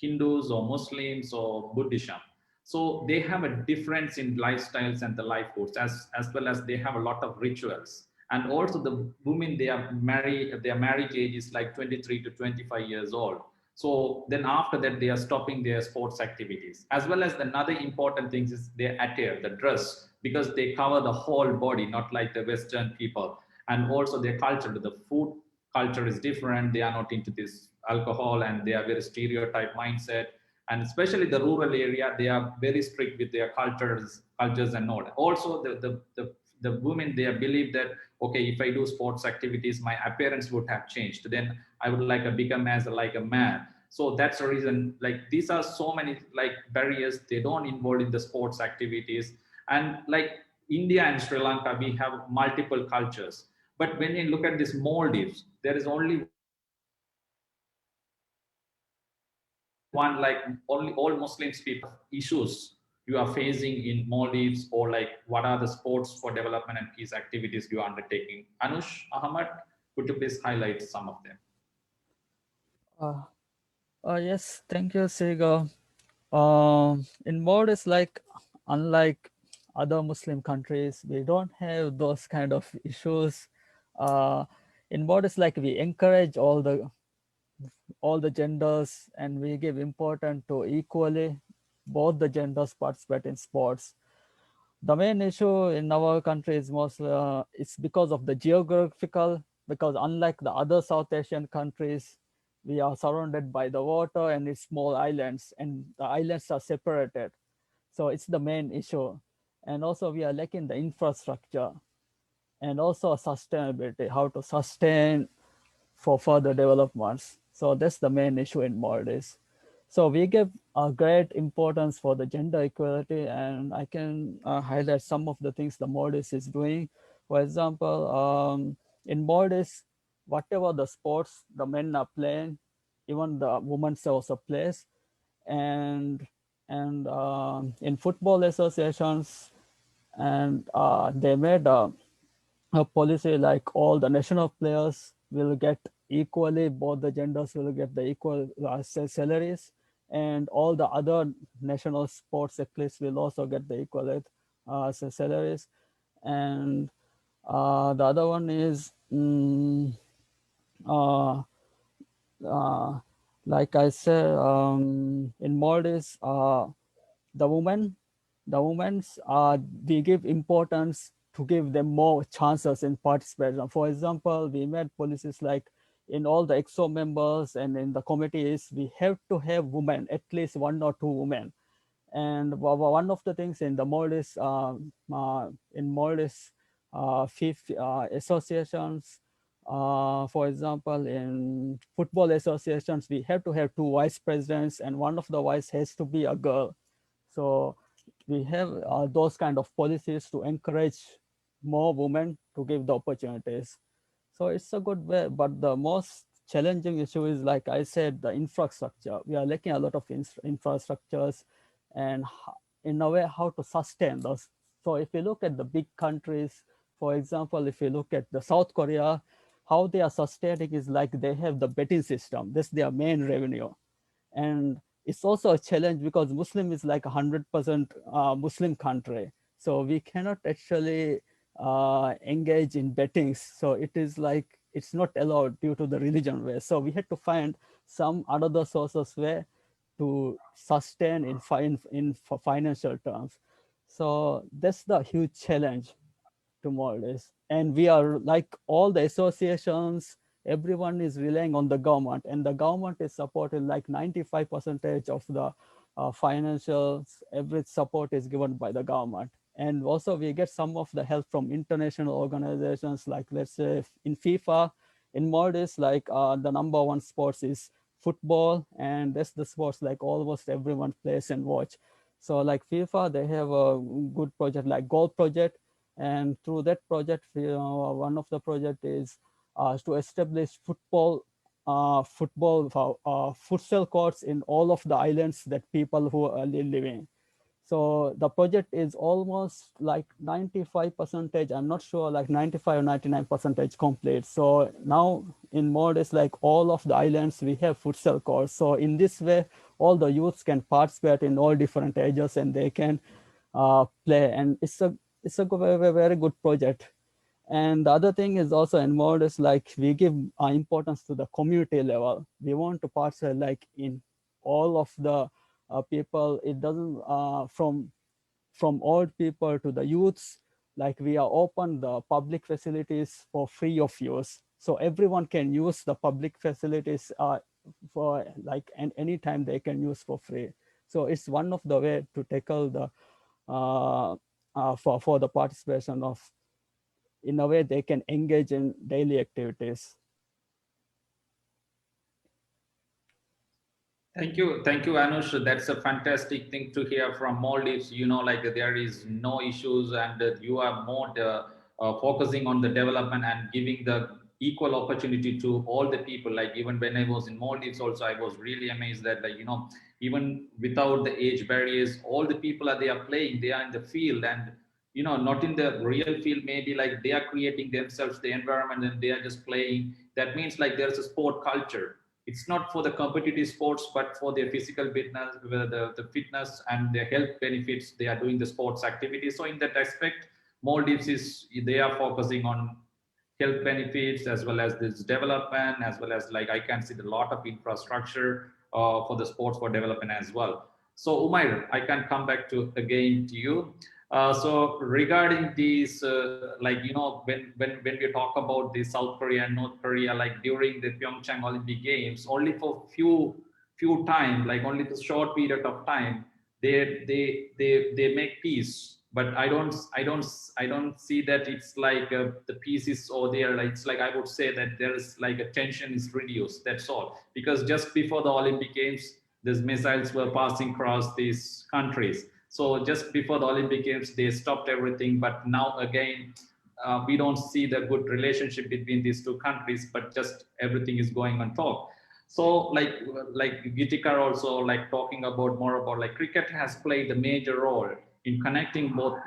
Hindus or Muslims or Buddhism. So they have a difference in lifestyles and the life course, as well as they have a lot of rituals. And also the women, their marriage age is like 23 to 25 years old. So then after that, they are stopping their sports activities. As well as another important thing is their attire, the dress, because they cover the whole body, not like the Western people. And also their culture, the food culture is different. They are not into this alcohol, and they are very stereotype mindset. And especially the rural area, they are very strict with their cultures and all. Also the women, they believe that, okay, if I do sports activities, my appearance would have changed, then I would like to become as like a man. So that's the reason, like these are so many like barriers, they don't involve in the sports activities. And like India and Sri Lanka, we have multiple cultures. But when you look at this Maldives, there is only one, like only all Muslims people. What are the issues you are facing in Maldives, or like what are the sports for development and peace activities you are undertaking? Anoosh Ahmed, could you please highlight some of them? Uh, yes, thank you, SiGo. In Maldives, like unlike other Muslim countries, we don't have those kind of issues. Uh, in Maldives, like we encourage all the genders, and we give importance to equally both the genders participate in sports. The main issue in our country is mostly it's because of the geographical, because unlike the other South Asian countries, we are surrounded by the water and it's small islands, and the islands are separated. So it's the main issue. And also we are lacking the infrastructure, and also sustainability, how to sustain for further developments. So that's the main issue in Maldives. So we give a great importance for the gender equality, and I can highlight some of the things the Maldives is doing. For example, in Maldives, whatever the sports the men are playing, even the women also plays, and in football associations, and they made a policy like all the national players will get equally, both the genders will get the equal salaries, and all the other national sports athletes will also get the equal salaries. And the other one is uh, uh, like I said, in Maldives, the women, the women's, we give importance to give them more chances in participation. For example, we made policies like in all the EXO members and in the committees, we have to have women, at least one or two women. And one of the things in the Maldives, in Maldives, fifth associations, For example, in football associations, we have to have 2 vice presidents, and one of the vice has to be a girl. So we have those kind of policies to encourage more women to give the opportunities. So it's a good way, but the most challenging issue is, like I said, the infrastructure. We are lacking a lot of infrastructures, and in a way, how to sustain those. So if you look at the big countries, for example, if you look at the South Korea, how they are sustaining is like they have the betting system. That's their main revenue. And it's also a challenge because Muslim is like 100% Muslim country. So we cannot actually engage in bettings. So it is like, it's not allowed due to the religion way. So we had to find some other sources where to sustain in financial terms. So that's the huge challenge to Maldives. And we are like all the associations, everyone is relying on the government, and the government is supporting like 95% of the financial, every support is given by the government. And also we get some of the help from international organizations, like let's say in FIFA, in Maldives, like the #1 sports is football, and that's the sports like almost everyone plays and watch. So like FIFA, they have a good project like golf project, and through that project, one of the project is to establish futsal courts in all of the islands that people who are living. So the project is almost like 95%, I'm not sure, like 95 or 99% complete. So now in Maldives, like all of the islands, we have futsal courts. So in this way, all the youths can participate in all different ages, and they can play. And it's a very, very good project. And the other thing is also involved is like we give importance to the community level. We want to participate like in all of the people. It doesn't from old people to the youths. Like we are open the public facilities for free of use, so everyone can use the public facilities for like any time they can use for free. So it's one of the way to tackle the for the participation of, in a way they can engage in daily activities. Thank you, Anush. That's a fantastic thing to hear from Maldives. You know, like there is no issues, and you are more focusing on the development and giving the equal opportunity to all the people. Like even when I was in Maldives, also I was really amazed that, like, you know, even without the age barriers, all the people are, they are playing, they are in the field, and you know, not in the real field. Maybe like they are creating themselves the environment, and they are just playing. That means like there's a sport culture. It's not for the competitive sports, but for their physical fitness, the fitness and their health benefits. They are doing the sports activities. So in that aspect, Maldives is, they are focusing on health benefits as well as this development, as well as like I can see a lot of infrastructure for the sports for development as well. So Umair, I can come back to again to you. So regarding these, like, you know, when we talk about the South Korea and North Korea, like during the Pyeongchang Olympic Games, only for few time, like only the short period of time, they make peace. But I don't see that it's like the peace is over there. Like, it's like I would say that there is like a tension is reduced. That's all. Because just before the Olympic Games, these missiles were passing across these countries. So just before the Olympic Games, they stopped everything. But now again, we don't see the good relationship between these two countries, but just everything is going on top. So like Gitika also like talking about more about like cricket has played a major role in connecting both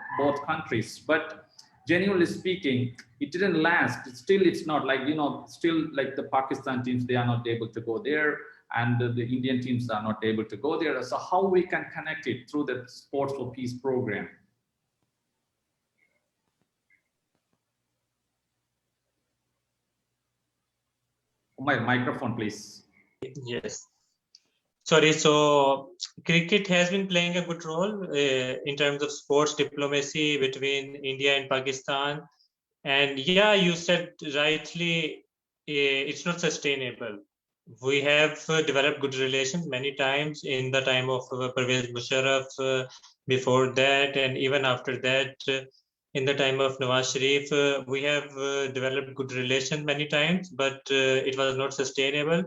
countries. But genuinely speaking, it didn't last. It's not like, you know, still like the Pakistan teams, they are not able to go there, and the Indian teams are not able to go there. So how we can connect it through the Sports for Peace program? My microphone, please. Yes. Sorry, so cricket has been playing a good role in terms of sports diplomacy between India and Pakistan. And yeah, you said rightly, it's not sustainable. We have developed good relations many times in the time of Pervez Musharraf, before that, and even after that. in the time of Nawaz Sharif, we have developed good relations many times, but it was not sustainable.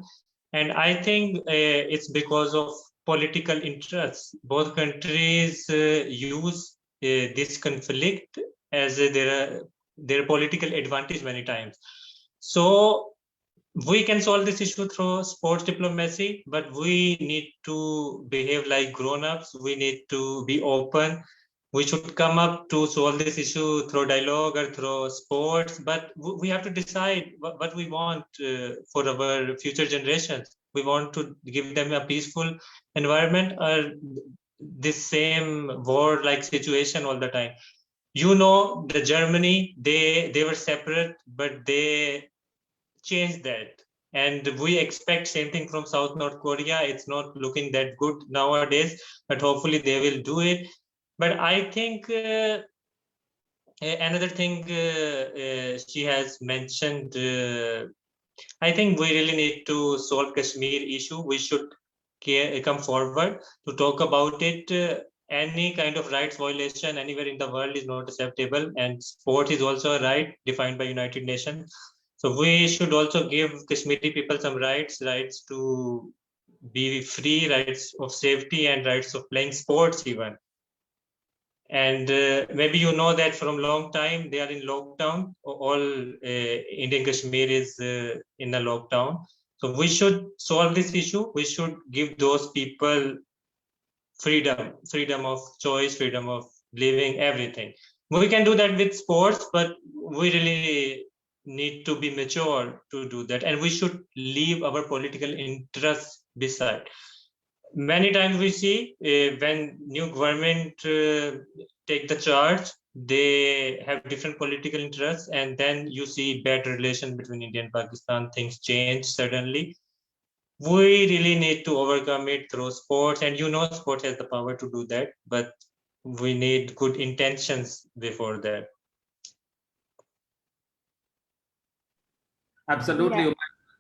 And I think it's because of political interests. Both countries use this conflict as their political advantage many times. So we can solve this issue through sports diplomacy, but we need to behave like grown-ups. We need to be open. We should come up to solve this issue through dialogue or through sports, but we have to decide what we want for our future generations. We want to give them a peaceful environment or this same war-like situation all the time. You know, the Germany, they were separate, but they changed that. And we expect same thing from North Korea. It's not looking that good nowadays, but hopefully they will do it. But I think another thing she has mentioned, I think we really need to solve Kashmir issue. We should come forward to talk about it. Any kind of rights violation anywhere in the world is not acceptable, and sport is also a right defined by United Nations. So we should also give Kashmiri people some rights to be free, rights of safety, and rights of playing sports even. And maybe you know that from long time they are in lockdown. All Indian Kashmir is in a lockdown. So we should solve this issue. We should give those people freedom of choice, freedom of living, everything. We can do that with sports, but we really need to be mature to do that. And we should leave our political interests beside. Many times we see when new government take the charge, they have different political interests, and then you see bad relation between India and Pakistan. Things change suddenly. We really need to overcome it through sports, and sport has the power to do that, but we need good intentions before that. Absolutely.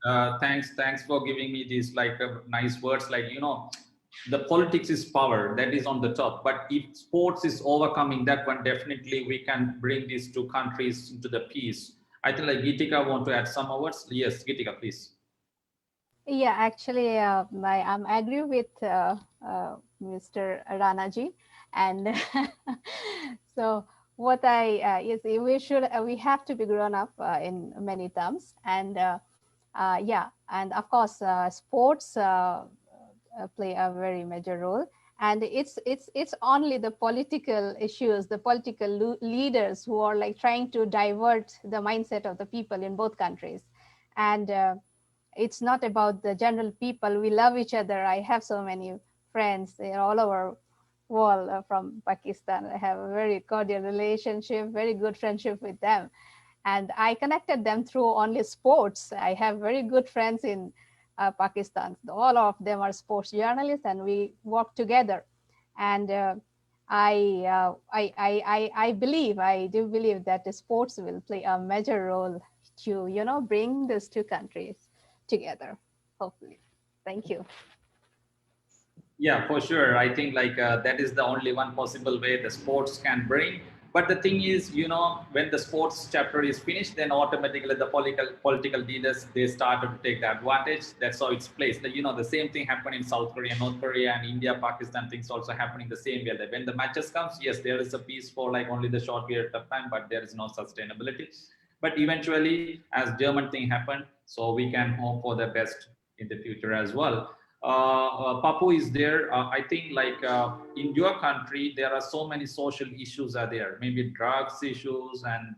Yeah. Thanks for giving me these nice words. The politics is power, that is on the top. But if sports is overcoming that one, definitely we can bring these two countries into the peace. I think Gitika want to add some words. Yes, Gitika, please. Yeah, actually, I'm agree with Mr. Ranaji, and so what I is we have to be grown up in many terms, and yeah, and of course, sports play a very major role, and it's only the political issues, the political leaders who are like trying to divert the mindset of the people in both countries, and it's not about the general people. We love each other. I have so many friends all over world from Pakistan. I have a very cordial relationship, very good friendship with them, and I connected them through only sports. I have very good friends in Pakistan. All of them are sports journalists, and we work together. And I do believe that the sports will play a major role to bring these two countries together, hopefully. Thank you. Yeah, for sure. I think that is the only one possible way the sports can bring. But the thing is, when the sports chapter is finished, then automatically the political leaders, they started to take the advantage. That's how it's placed. The same thing happened in South Korea, North Korea, and India, Pakistan. Things also happening the same way. When the matches comes, yes, there is a peace for only the short period of time, but there is no sustainability. But eventually, as German thing happened, so we can hope for the best in the future as well. Pappu is there. I think in your country, there are so many social issues are there, maybe drugs issues, and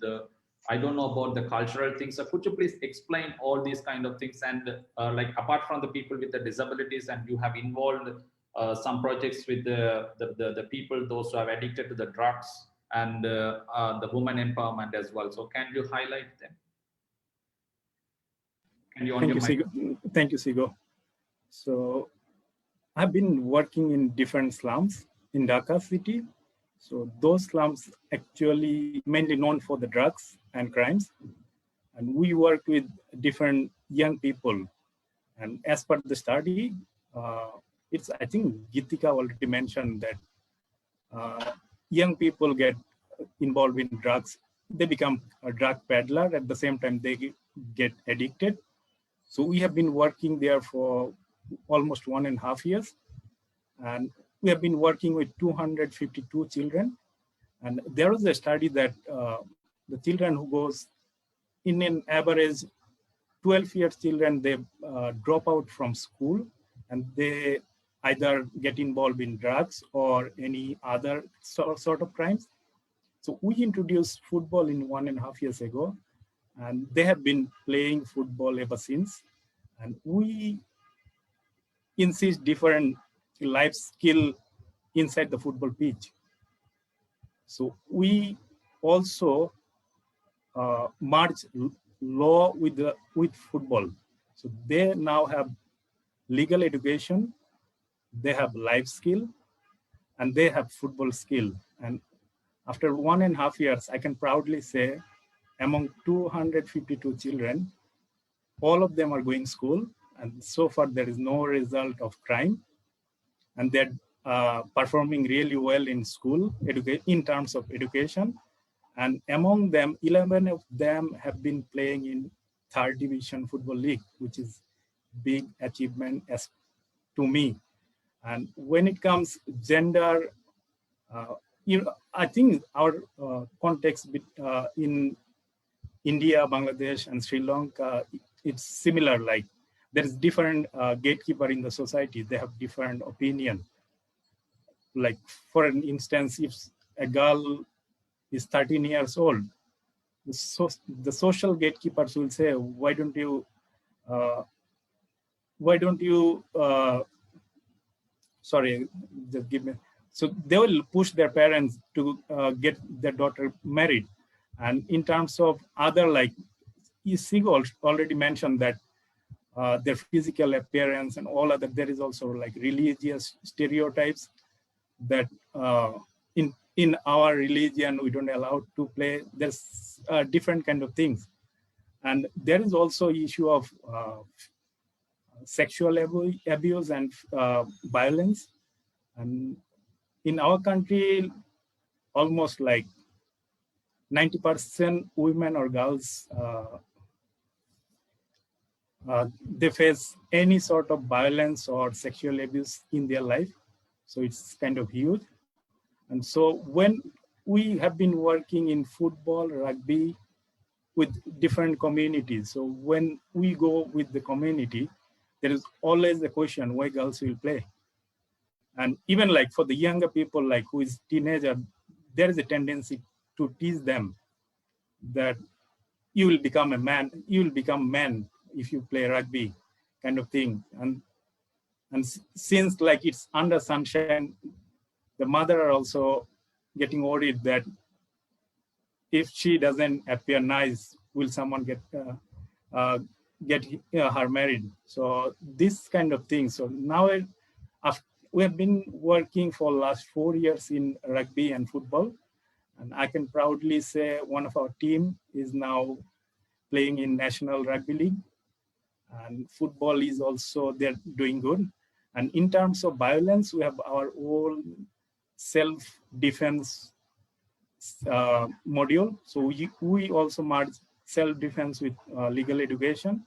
I don't know about the cultural things. So could you please explain all these kind of things? And apart from the people with the disabilities, and you have involved some projects with the people, those who are addicted to the drugs, and the women empowerment as well. So can you highlight them? Can you on your mic? Thank you, SiGo. So I've been working in different slums in Dhaka city. So those slums actually mainly known for the drugs and crimes. And we work with different young people. And as per the study, I think Gitika already mentioned that young people get involved in drugs, they become a drug peddler. At the same time, they get addicted. So we have been working there for almost 1.5 years. And we have been working with 252 children. And there was a study that the children who goes in an average 12 years children, they drop out from school and they either get involved in drugs or any other sort of crimes. So we introduced football in 1.5 years ago, and they have been playing football ever since. And we insist different life skill inside the football pitch. So we also merge law with football. So they now have legal education, they have life skill, and they have football skill. And after 1.5 years, I can proudly say among 252 children, all of them are going school. And so far there is no result of crime. And they're performing really well in school in terms of education. And among them, 11 of them have been playing in 3rd Division Football League, which is big achievement as to me. And when it comes gender, I think our context in India, Bangladesh, and Sri Lanka, it's similar. Like there is different gatekeeper in the society. They have different opinion. Like for an instance, if a girl is 13 years old, the social gatekeepers will say, why don't you sorry, just give me. So they will push their parents to get their daughter married. And in terms of other, like SiGo already mentioned that their physical appearance and all other, there is also like religious stereotypes that in our religion, we don't allow to play. There's different kind of things. And there is also issue of sexual abuse and violence. And in our country, almost like 90% women or girls, they face any sort of violence or sexual abuse in their life. So it's kind of huge. And so when we have been working in football, rugby, with different communities. So when we go with the community, there is always the question why girls will play. And even like for the younger people, like who is teenager, there is a tendency to tease them that you will become a man, you will become man if you play rugby, kind of thing. And since like it's under sunshine, the mother are also getting worried that if she doesn't appear nice, will someone get her married? So this kind of thing. So now we have been working for last 4 years in rugby and football. And I can proudly say one of our team is now playing in National Rugby League. And football is also, they're doing good. And in terms of violence, we have our own self-defense module. So we also merge self-defense with legal education.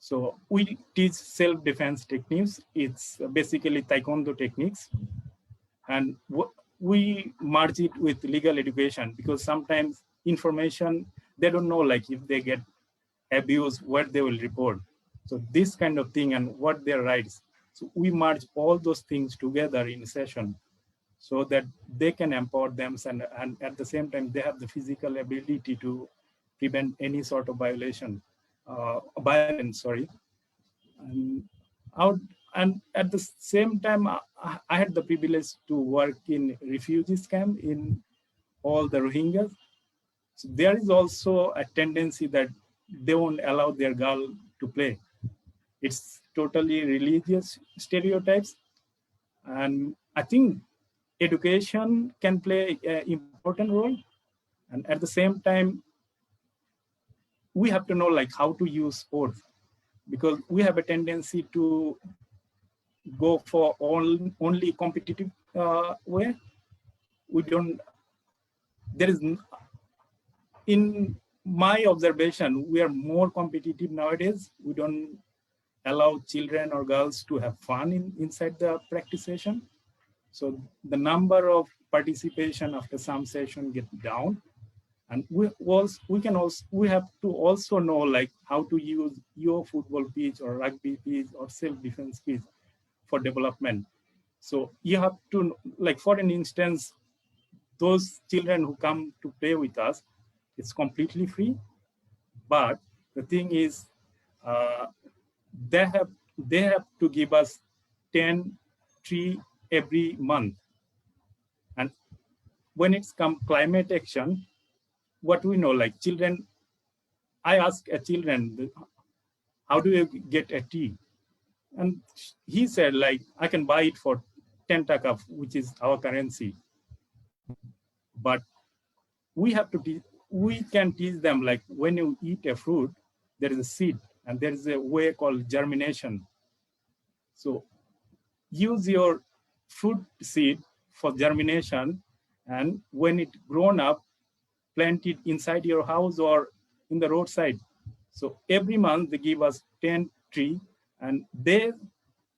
So we teach self-defense techniques. It's basically Taekwondo techniques. And we merge it with legal education because sometimes information, they don't know like if they get abused, what they will report. So this kind of thing and what their rights. So we merge all those things together in a session so that they can empower them and at the same time, they have the physical ability to prevent any sort of violence, sorry. And at the same time, I had the privilege to work in refugees camp in all the Rohingyas. So there is also a tendency that they won't allow their girl to play. It's totally religious stereotypes. And I think education can play an important role. And at the same time, we have to know like how to use sports because we have a tendency to go for only competitive way. We don't there is, in my observation, we are more competitive nowadays. We don't allow children or girls to have fun inside the practice session. So the number of participation after some session get down. And we have to also know like how to use your football pitch or rugby pitch or self-defense pitch for development. So you have to, like for an instance, those children who come to play with us, it's completely free. But the thing is, they have to give us 10 trees every month. And when it's come climate action, what we know, like children, I ask a children, how do you get a tea? And he said, like, I can buy it for 10 taka, which is our currency. But we have to we can teach them, like when you eat a fruit, there is a seed and there is a way called germination. So use your fruit seed for germination, and when it grown up, plant it inside your house or in the roadside. So every month they give us 10 trees and they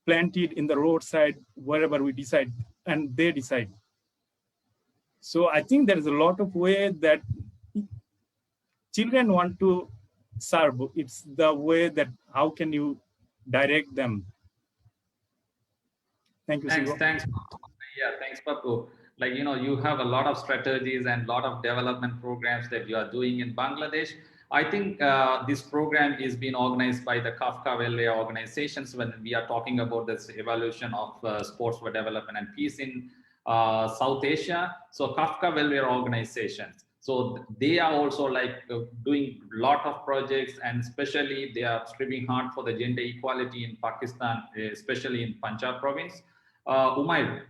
plant it in the roadside wherever we decide, and they decide. So I think there is a lot of way that children want to serve. It's the way that how can you direct them. Thank you, Thanks, SiGo. thanks. Yeah, thanks, Pappu. Like, you know, you have a lot of strategies and a lot of development programs that you are doing in Bangladesh. I think this program is being organized by the Kafka Welfare Organizations when we are talking about this evaluation of sports for development and peace in South Asia. So Kafka Welfare Organizations. So they are also like doing a lot of projects, and especially they are striving hard for the gender equality in Pakistan, especially in Punjab province. Umair,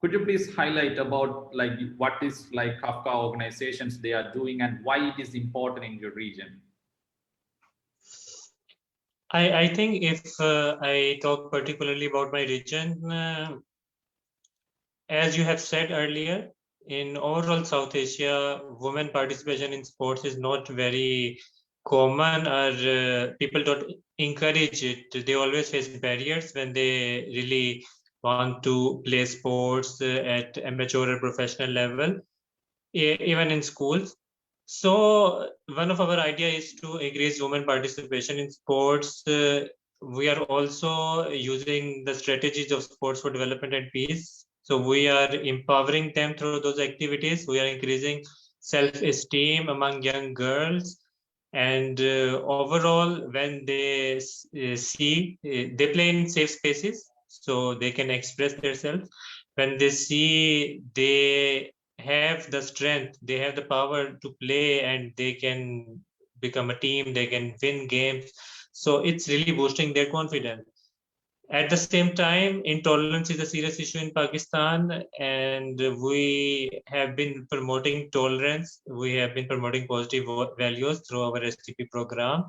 could you please highlight about like what is like Kafka organizations they are doing and why it is important in your region? I think if I talk particularly about my region, as you have said earlier, in overall South Asia, women participation in sports is not very common, or people don't encourage it. They always face barriers when they really want to play sports at amateur or professional level, even in schools. So one of our idea is to increase women participation in sports. We are also using the strategies of sports for development and peace. So we are empowering them through those activities. We are increasing self-esteem among young girls. And overall, when they they play in safe spaces, so they can express themselves. When they see they have the strength, they have the power to play, and they can become a team, they can win games. So it's really boosting their confidence. At the same time, intolerance is a serious issue in Pakistan, and we have been promoting tolerance. We have been promoting positive values through our STP program,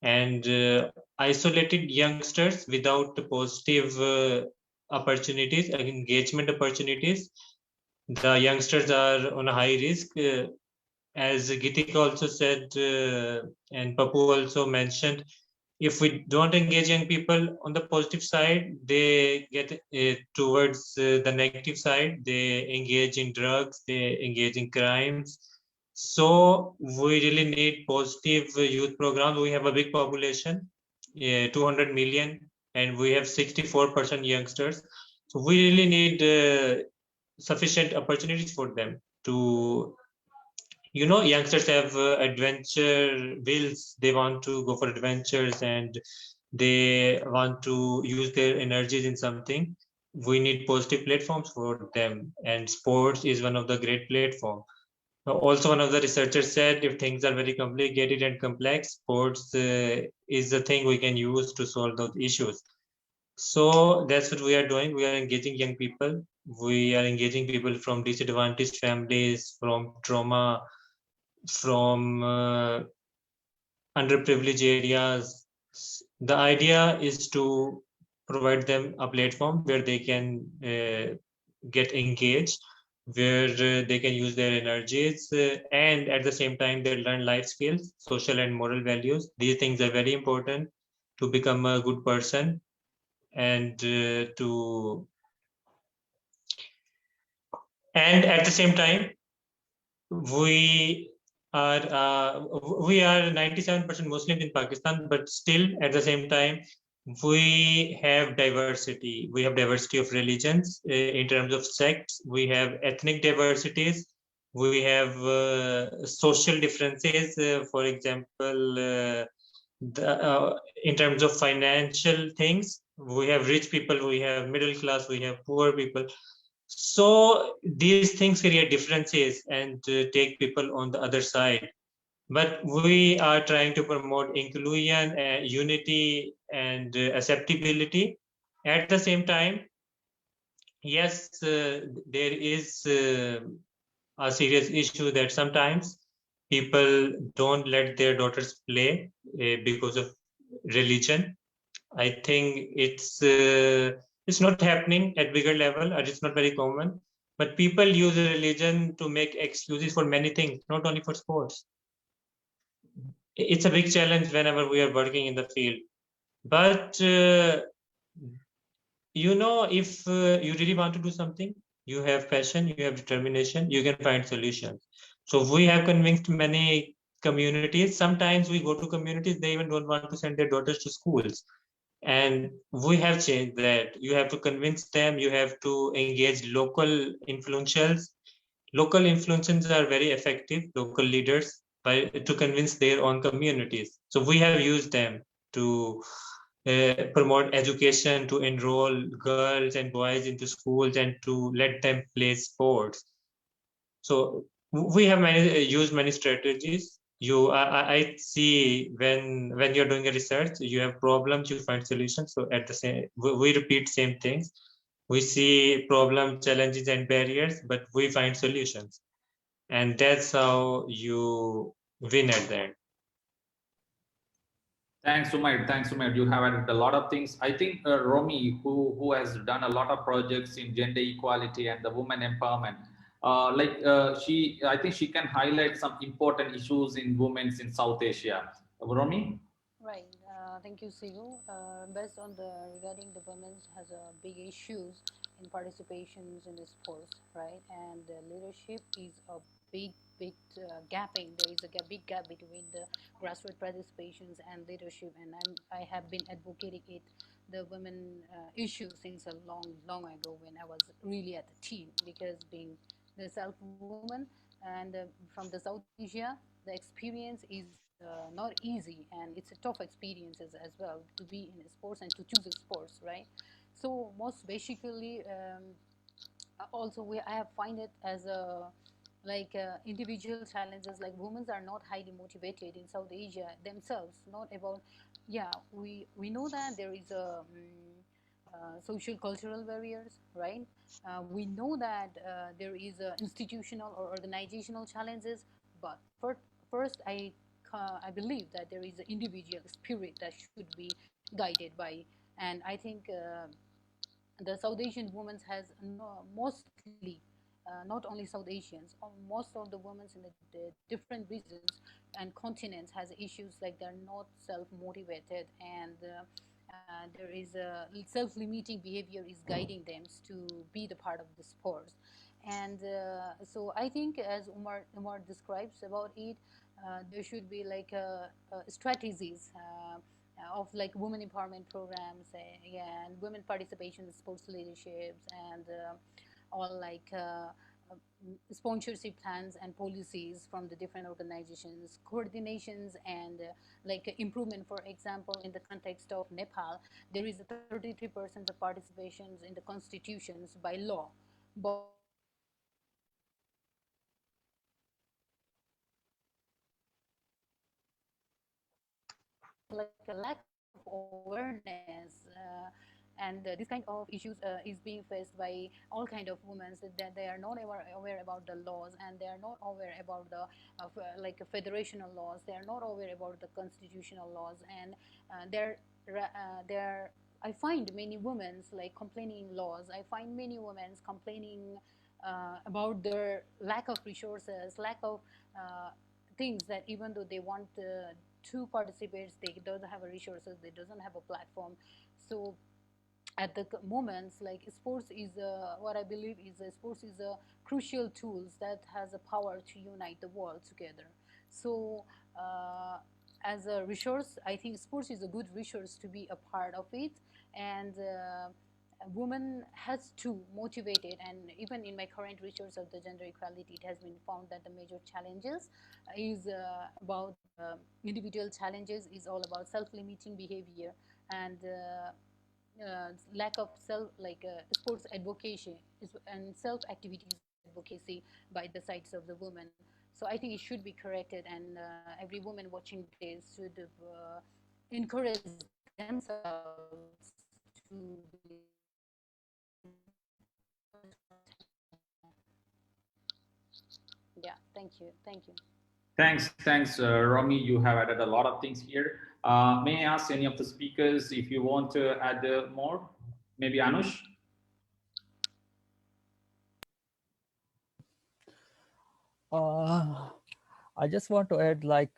and isolated youngsters without positive opportunities, engagement opportunities, the youngsters are on a high risk. As Gitika also said, and Pappu also mentioned, if we don't engage young people on the positive side, they get towards the negative side. They engage in drugs, they engage in crimes. So we really need positive youth programs. We have a big population, 200 million, and we have 64% youngsters. So we really need sufficient opportunities for them to, youngsters have adventure wills. They want to go for adventures and they want to use their energies in something. We need positive platforms for them, and sports is one of the great platform. Also, one of the researchers said if things are very complicated and complex, sports is the thing we can use to solve those issues. So that's what we are doing. We are engaging young people. We are engaging people from disadvantaged families, from trauma, from underprivileged areas. The idea is to provide them a platform where they can get engaged. where they can use their energies and at the same time they learn life skills, social and moral values. These things are very important to become a good person and at the same time we are 97% Muslims in Pakistan, but still at the same time we have diversity. We have diversity of religions in terms of sects. We have ethnic diversities. We have social differences. For example, in terms of financial things, we have rich people, we have middle class, we have poor people. So these things create differences and take people on the other side. But we are trying to promote inclusion, unity, and acceptability. At the same time, yes, there is a serious issue that sometimes people don't let their daughters play because of religion. I think it's not happening at bigger level, or it's not very common. But people use religion to make excuses for many things, not only for sports. It's a big challenge whenever we are working in the field. But if you really want to do something, you have passion, you have determination, you can find solutions. So we have convinced many communities. Sometimes we go to communities, they even don't want to send their daughters to schools. And we have changed that. You have to convince them, you have to engage local influentials. Local influencers are very effective, local leaders, to convince their own communities. So we have used them to promote education, to enroll girls and boys into schools, and to let them play sports. So we have used many strategies. I see when you're doing a research, you have problems, you find solutions. So at the same, we repeat same things. We see problem, challenges, and barriers, but we find solutions, and that's how you win at the end. Thanks, Umair. Thanks, Umair. You have added a lot of things. I think Romee, who has done a lot of projects in gender equality and the women empowerment, I think she can highlight some important issues in women's in South Asia. Romee? Right. Thank you, Sigu. Based on the regarding the women has big issues in participations in the sports, right? And leadership is a big gapping. There is a big gap between the grassroots participations and leadership. And I have been advocating it, the women issue since a long ago when I was really at the team, because being the self woman and from the South Asia, the experience is not easy, and it's a tough experience as well to be in sports and to choose a sports, right? So most basically, also I have find it as a individual challenges, like women are not highly motivated in South Asia themselves, not about, yeah, we know that there is a social cultural barriers, right? We know that there is institutional or organizational challenges, but first I believe that there is an individual spirit that should be guided by, and I think the South Asian women has mostly, not only South Asians, most of the women in the different regions and continents has issues like they're not self-motivated, and there is a self-limiting behavior is guiding them to be the part of the sports. And so I think, as Umar describes about it, there should be like strategies of like women empowerment programs, yeah, and women participation in sports leaderships, and all like sponsorship plans and policies from the different organizations, coordinations, and like improvement. For example, in the context of Nepal, there is a 33% of participations in the constitutions by law, but like a lack of awareness, and this kind of issues is being faced by all kind of women, that they are not aware about the laws, and they are not aware about the like federational laws, they are not aware about the constitutional laws, and they're I find many women like complaining laws. I find many women complaining about their lack of resources, lack of things, that even though they want to participate, they doesn't have a resources, they doesn't have a platform. So at the moments, like sports is what I believe is sports is a crucial tools that has a power to unite the world together. So as a resource, I think sports is a good resource to be a part of it. And a woman has to motivate it. And even in my current research of the gender equality, it has been found that the major challenges is about individual challenges, is all about self-limiting behavior and lack of self, like sports advocacy and self activities advocacy by the sides of the women. So I think it should be corrected, and every woman watching this should encourage themselves to be. Yeah, thank you. Thanks, Romee. You have added a lot of things here. May I ask any of the speakers if you want to add more? Maybe Anoosh? I just want to add, like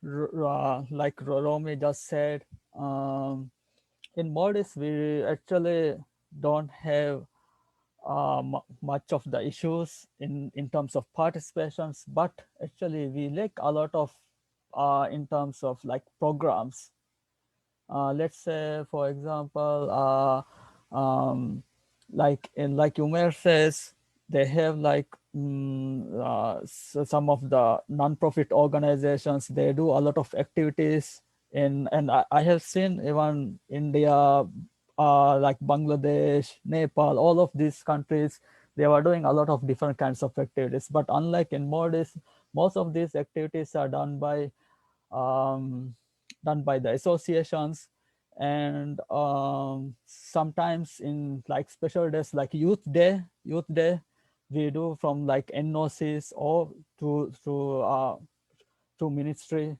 Romee just said, in Maldives we actually don't have much of the issues in terms of participations, but actually we lack a lot of in terms of like programs. Let's say, for example, like Umair says, they have like some of the non-profit organizations. They do a lot of activities and I have seen even India, like Bangladesh, Nepal, all of these countries, they were doing a lot of different kinds of activities. But unlike in Maldives, most of these activities are um, done by the associations. And sometimes in like special days like youth day, we do from like NOCs or to ministry,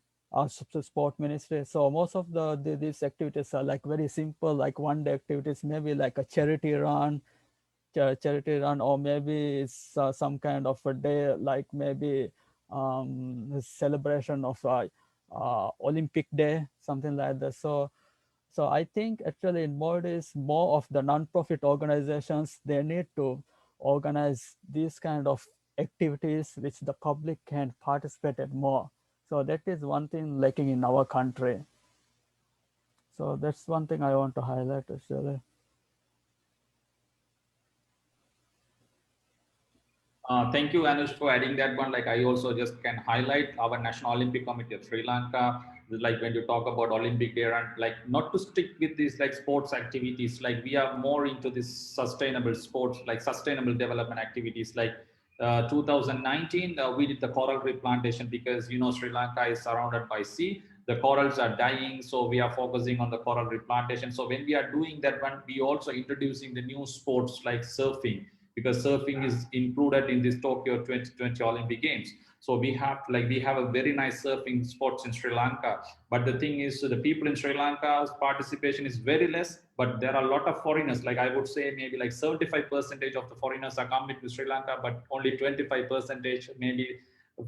sport ministry. So most of these activities are like very simple, like one day activities, maybe like a charity run, or maybe it's some kind of a day, like maybe celebration of Olympic Day, something like that. So I think actually in Maldives, more of the non-profit organizations, they need to organize these kind of activities which the public can participate in more. So that is one thing lacking in our country. So that's one thing I want to highlight actually. Thank you, Anush, for adding that one. Like I also just can highlight our National Olympic Committee of Sri Lanka. Like when you talk about Olympic Day, and like not to stick with these like sports activities, like we are more into this sustainable sports, like sustainable development activities. Like 2019, we did the coral reef plantation because you know Sri Lanka is surrounded by sea. The corals are dying, so we are focusing on the coral reef plantation. So when we are doing that one, we also introducing the new sports like surfing, because surfing is included in this Tokyo 2020 Olympic Games. So we have a very nice surfing sports in Sri Lanka. But the thing is, so the people in Sri Lanka's participation is very less, but there are a lot of foreigners. Like I would say maybe like 75% of the foreigners are coming to Sri Lanka, but only 25% maybe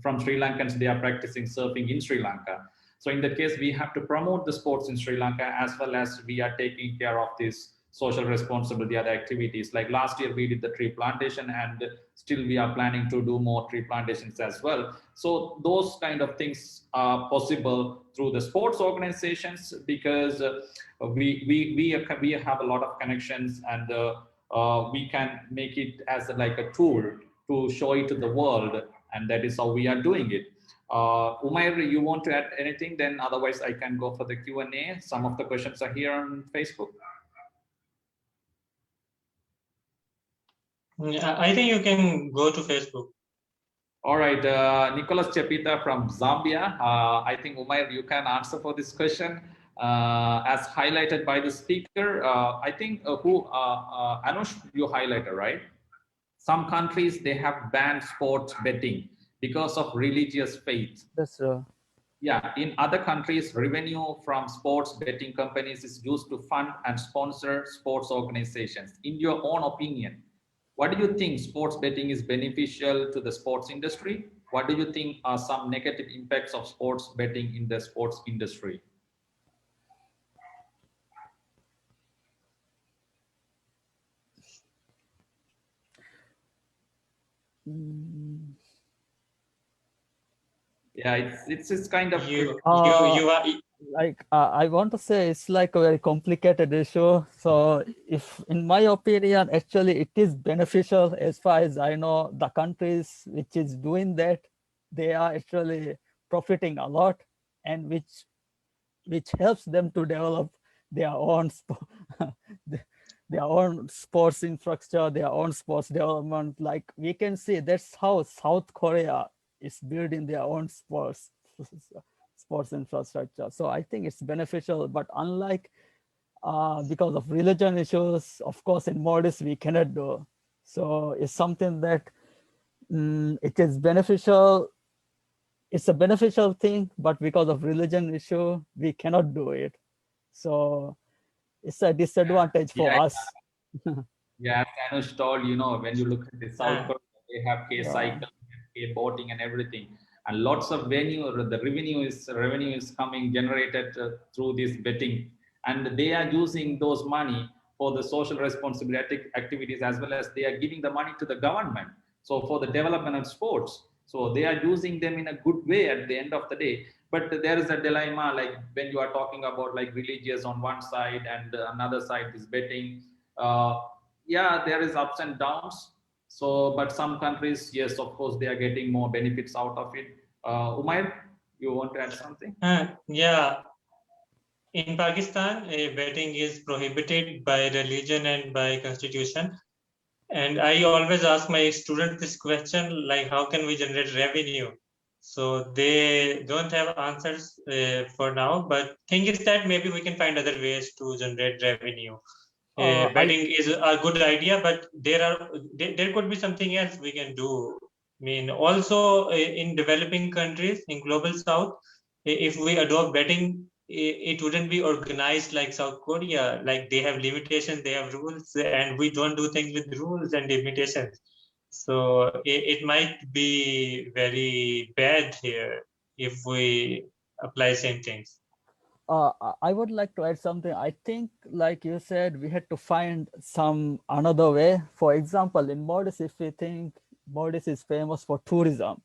from Sri Lankans, they are practicing surfing in Sri Lanka. So in that case, we have to promote the sports in Sri Lanka, as well as we are taking care of this social responsibility, other activities. Like last year we did the tree plantation, and still we are planning to do more tree plantations as well. So those kind of things are possible through the sports organizations, because we have a lot of connections, and we can make it as like a tool to show it to the world, and that is how we are doing it. Umair, you want to add anything? Then otherwise I can go for the Q&A. Some of the questions are here on Facebook. I think you can go to Facebook. All right, Nicholas Chepita from Zambia. I think Umair, you can answer for this question. As highlighted by the speaker, I think Anoosh, you highlighted, right? Some countries, they have banned sports betting because of religious faith. That's true. Yeah, in other countries, revenue from sports betting companies is used to fund and sponsor sports organizations. In your own opinion, What do you think sports betting is beneficial to the sports industry? What do you think are some negative impacts of sports betting in the sports industry? Yeah, it's kind of You are like I want to say it's like a very complicated issue. So if in my opinion, actually it is beneficial. As far as I know, the countries which is doing that, they are actually profiting a lot, and which helps them to develop their own their own sports infrastructure, their own sports development. Like we can see that's how South Korea is building their own sports infrastructure. So I think it's beneficial, but unlike because of religion issues, of course, in Maldives we cannot do. So it's something that it is beneficial. It's a beneficial thing, but because of religion issue, we cannot do it. So it's a disadvantage for us. Yeah, as Anoosh told, when you look at the South Korea, they have K-cycle, K-boating and everything. And lots of the revenue is coming generated through this betting. And they are using those money for the social responsibility activities, as well as they are giving the money to the government. So for the development of sports. So they are using them in a good way at the end of the day. But there is a dilemma, like when you are talking about like religious on one side and another side is betting. Yeah, there is ups and downs. So, but some countries, yes, of course, they are getting more benefits out of it. Umair, you want to add something? Yeah. In Pakistan, betting is prohibited by religion and by constitution. And I always ask my students this question, like, how can we generate revenue? So they don't have answers for now, but thing is that maybe we can find other ways to generate revenue. Betting is a good idea, but there could be something else we can do. I mean, also in developing countries, in global south, if we adopt betting, it wouldn't be organized like South Korea. Like they have limitations, they have rules, and we don't do things with rules and limitations. So it might be very bad here if we apply same things. I would like to add something. I think, like you said, we had to find some another way. For example, in Maldives, if we think Maldives is famous for tourism,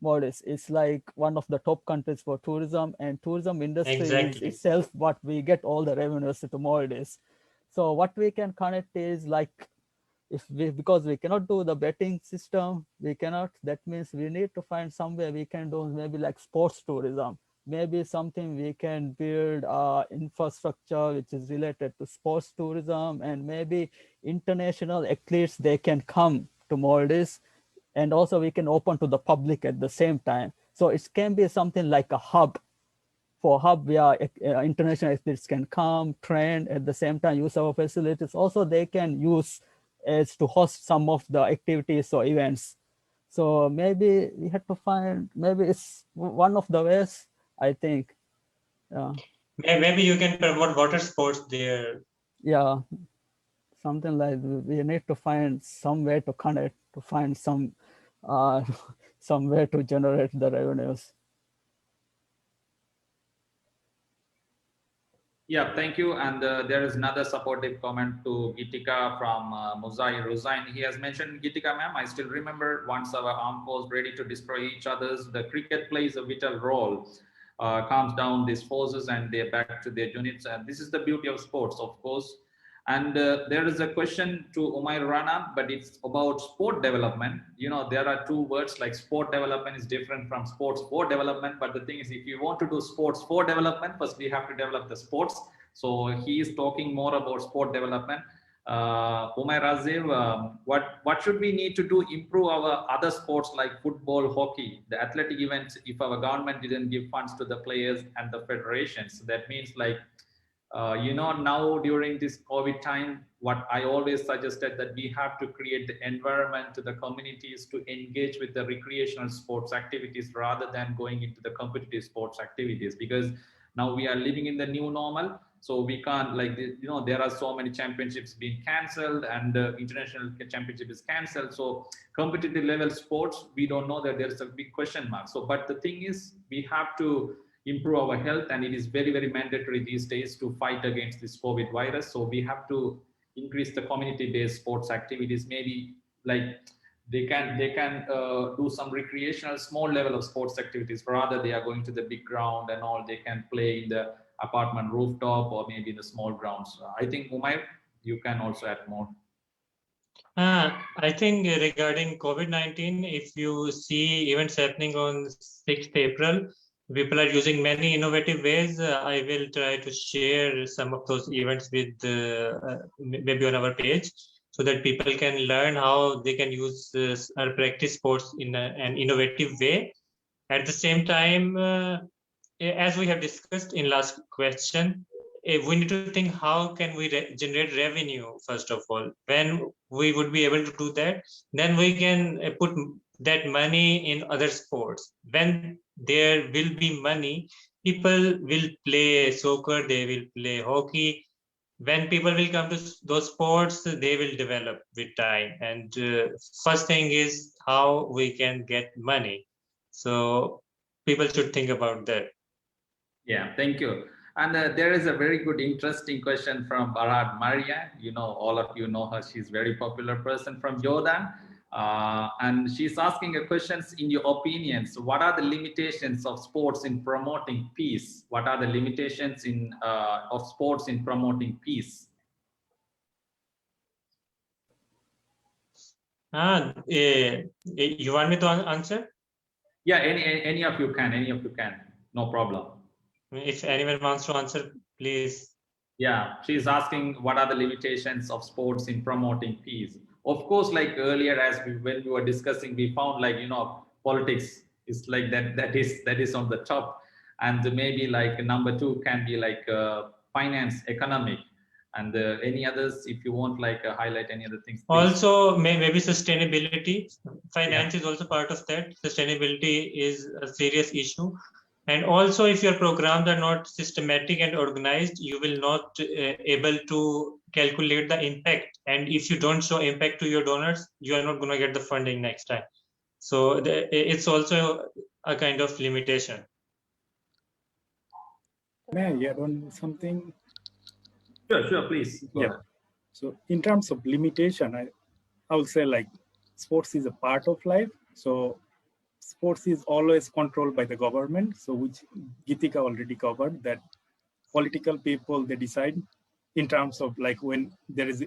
Maldives is like one of the top countries for tourism, and tourism industry is itself what we get all the revenues to Maldives. So what we can connect is like because we cannot do the betting system, we cannot. That means we need to find somewhere we can do maybe like sports tourism. Maybe something we can build infrastructure which is related to sports tourism, and maybe international athletes, they can come to Maldives, and also we can open to the public at the same time. So it can be something like a hub where international athletes can come, train, at the same time use our facilities. Also, they can use as to host some of the activities or events. So maybe we have to find, maybe it's one of the ways, I think. Yeah. Maybe you can promote water sports there. Yeah, something like we need to find some way to connect, to find some way to generate the revenues. Yeah, thank you. And there is another supportive comment to Gitika from Muzai Ruzain. He has mentioned, Gitika ma'am, I still remember once our armed forces ready to destroy each other's, the cricket plays a vital role, calms down these forces and they're back to their units. And this is the beauty of sports, of course. And there is a question to Umair Rana, but it's about sport development. There are two words, like sport development is different from sports for development. But the thing is, if you want to do sports for development, first we have to develop the sports. So he is talking more about sport development. Umair Raziv, what should we need to do improve our other sports like football, hockey, the athletic events, if our government didn't give funds to the players and the federations? That means like, now during this COVID time, what I always suggested that we have to create the environment to the communities to engage with the recreational sports activities rather than going into the competitive sports activities, because now we are living in the new normal. So we can't like, there are so many championships being cancelled and international championship is cancelled. So competitive level sports, we don't know, that there's a big question mark. So, but the thing is, we have to improve our health, and it is very, very mandatory these days to fight against this COVID virus. So we have to increase the community-based sports activities. Maybe like they can do some recreational small level of sports activities, rather they are going to the big ground and all. They can play in the apartment rooftop or maybe the small grounds. I think Umair, you can also add more. I think regarding COVID-19, if you see events happening on 6th April, people are using many innovative ways. I will try to share some of those events with maybe on our page, so that people can learn how they can use or practice sports in an innovative way. At the same time, as we have discussed in last question, we need to think how can we generate revenue first of all. When we would be able to do that, then we can put that money in other sports. When there will be money, people will play soccer, they will play hockey. When people will come to those sports, they will develop with time. And first thing is how we can get money. So people should think about that. Yeah, thank you. And there is a very good, interesting question from Barad Maria. All of you know her. She's a very popular person from Jordan. And she's asking a question, in your opinions, what are the limitations of sports in promoting peace? What are the limitations of sports in promoting peace? You want me to answer? Yeah, any of you can. No problem. If anyone wants to answer, please. Yeah, she's asking what are the limitations of sports in promoting peace. Of course, like earlier, when we were discussing, we found like, politics is like that is on the top, and maybe like number 2 can be like finance, economic, and any others, if you want like highlight any other things, please. Also maybe sustainability. Finance is also part of that. Sustainability is a serious issue. And also, if your programs are not systematic and organized, you will not able to calculate the impact. And if you don't show impact to your donors, you are not going to get the funding next time. So it's also a kind of limitation. May I add on something? Sure, please. Yeah. So in terms of limitation, I would say like sports is a part of life. So sports is always controlled by the government. So which Gitika already covered, that political people, they decide in terms of like when there is a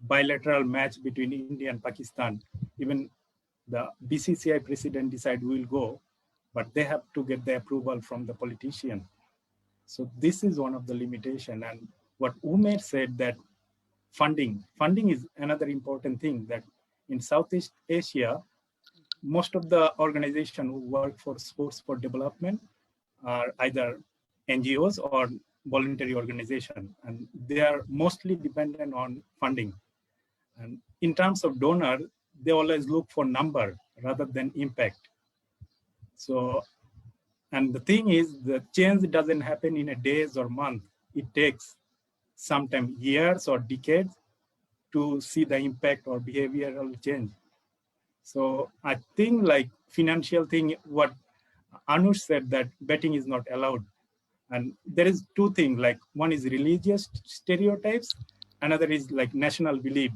bilateral match between India and Pakistan, even the BCCI president decide we will go, but they have to get the approval from the politician. So this is one of the limitation. And what Umair said, that funding is another important thing, that in Southeast Asia, most of the organizations who work for sports for development are either NGOs or voluntary organizations, and they are mostly dependent on funding. And in terms of donor, they always look for number rather than impact. So, and the thing is, the change doesn't happen in a days or month. It takes sometimes years or decades to see the impact or behavioral change. So I think like financial thing, what Anoosh said, that betting is not allowed. And there is 2 things, like one is religious stereotypes, another is like national belief.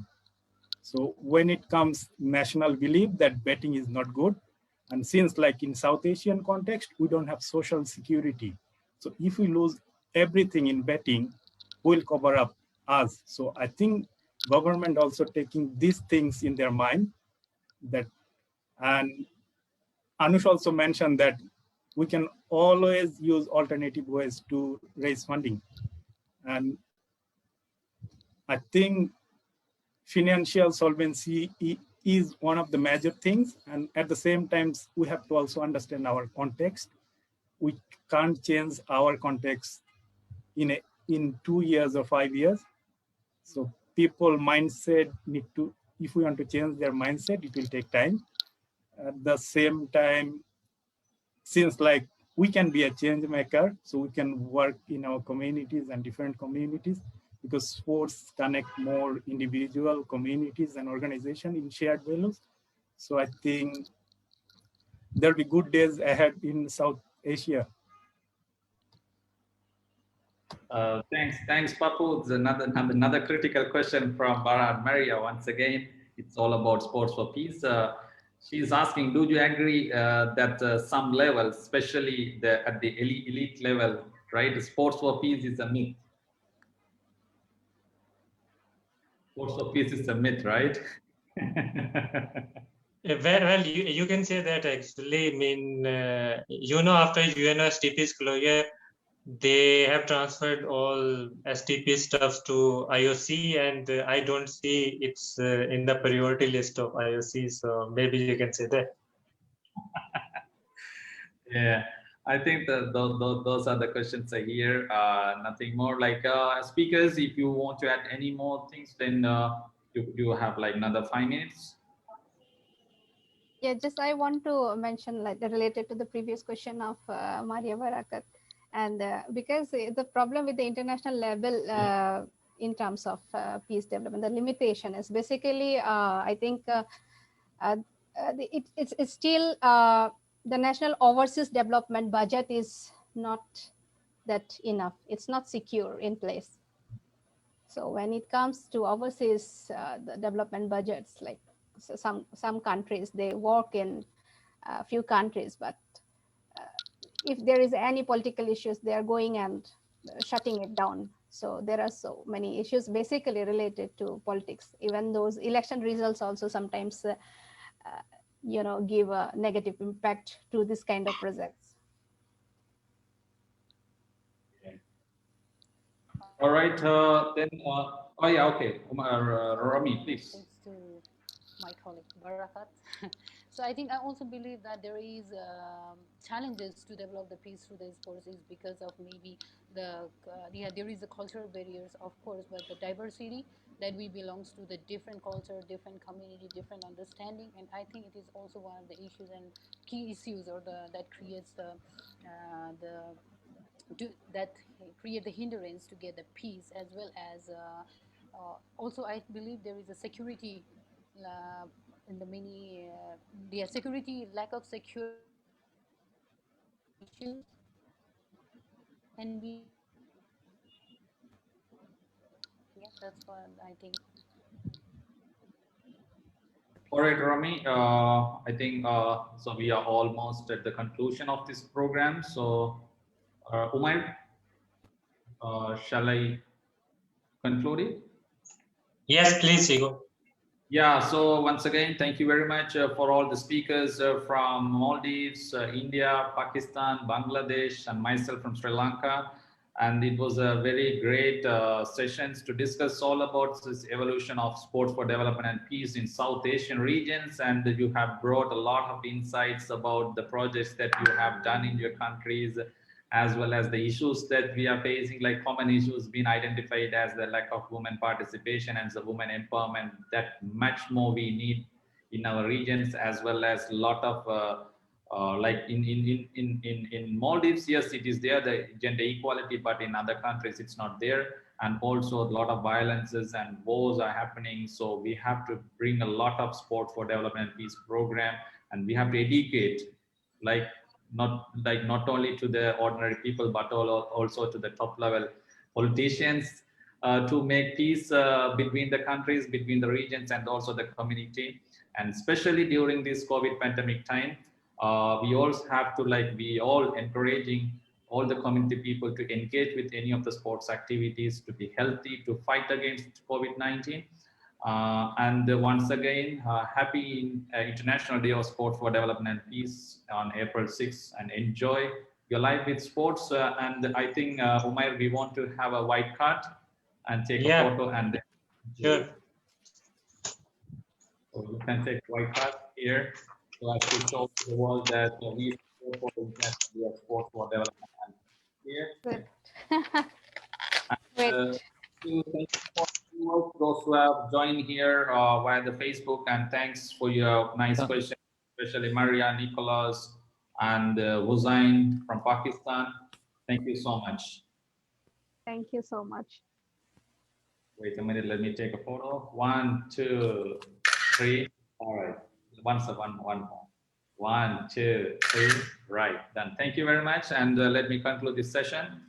So when it comes national belief that betting is not good, and since like in South Asian context, we don't have social security. So if we lose everything in betting, we'll cover up us. So I think government also taking these things in their mind, that, and Anoosh also mentioned that we can always use alternative ways to raise funding. And I think financial solvency is one of the major things. And at the same time, we have to also understand our context. We can't change our context in 2 years or 5 years. So people mindset need to, if we want to change their mindset, it will take time. At the same time, since like we can be a change maker. So we can work in our communities and different communities, because sports connect more individual communities and organizations in shared values. So I think there'll be good days ahead in South Asia. Thanks, Pappu. It's another critical question from Barat Maria. Once again, it's all about sports for peace. She's asking, do you agree that some levels, especially at the elite level, right, sports for peace is a myth? Sports for peace is a myth, right? Well, you can say that actually. I mean, after UNOSTP's closure, they have transferred all STP stuff to IOC, and I don't see it's in the priority list of IOC. So maybe you can say that. Yeah, I think that those are the questions here. Nothing more. Like speakers, if you want to add any more things, then you have like another 5 minutes. Yeah, just I want to mention, like, related to the previous question of Maria Barakat, and because the problem with the international level in terms of peace development, the limitation is basically, I think it's still the national overseas development budget is not that enough. It's not secure in place. So when it comes to overseas the development budgets, like some countries, they work in a few countries, but if there is any political issues, they are going and shutting it down. So there are so many issues basically related to politics. Even those election results also sometimes give a negative impact to this kind of projects. All right, then. Oh yeah, okay. Romee, please. Thanks to my colleague Barakat. So I think I also believe that there is challenges to develop the peace through the sports is because of maybe there is the cultural barriers, of course, but the diversity that we belongs to, the different culture, different community, different understanding, and I think it is also one of the issues and key issues, or that creates that create the hindrance to get the peace, as well as also I believe there is a security in the many security, lack of security issues can be, yeah, that's what I think. All right, Romee. I think so. We are almost at the conclusion of this program. So, Umair, shall I conclude it? Yes, please, SiGo. Yeah, so once again, thank you very much for all the speakers from Maldives, India, Pakistan, Bangladesh, and myself from Sri Lanka. And it was a very great sessions to discuss all about this evolution of sports for development and peace in South Asian regions. And you have brought a lot of insights about the projects that you have done in your countries, as well as the issues that we are facing, like common issues being identified as the lack of women participation and the women empowerment, that much more we need in our regions, as well as a lot of like in Maldives, yes, it is there, the gender equality, but in other countries it's not there. And also a lot of violences and wars are happening. So we have to bring a lot of sport for development and peace program, and we have to educate, like not only to the ordinary people, but also to the top level politicians, to make peace between the countries, between the regions, and also the community. And especially during this COVID pandemic time, we also have to, like, we all encouraging all the community people to engage with any of the sports activities, to be healthy, to fight against COVID-19. And once again, happy International Day of Sport for Development and Peace on April 6th, and enjoy your life with sports. And I think, Umair, we want to have a white card and take a photo, and then Sure. So you can take white card here, so as to show to the world that we support for the International Day of Sport for Development and here. Great. Thank you for those who have joined here via the Facebook, and thanks for your nice questions, especially Maria, Nicholas, and Hussain from Pakistan. Thank you so much. Thank you so much. Wait a minute, let me take a photo. 1, 2, 3. All right. One. 1, 2, 3. Right, done. Thank you very much. And let me conclude this session.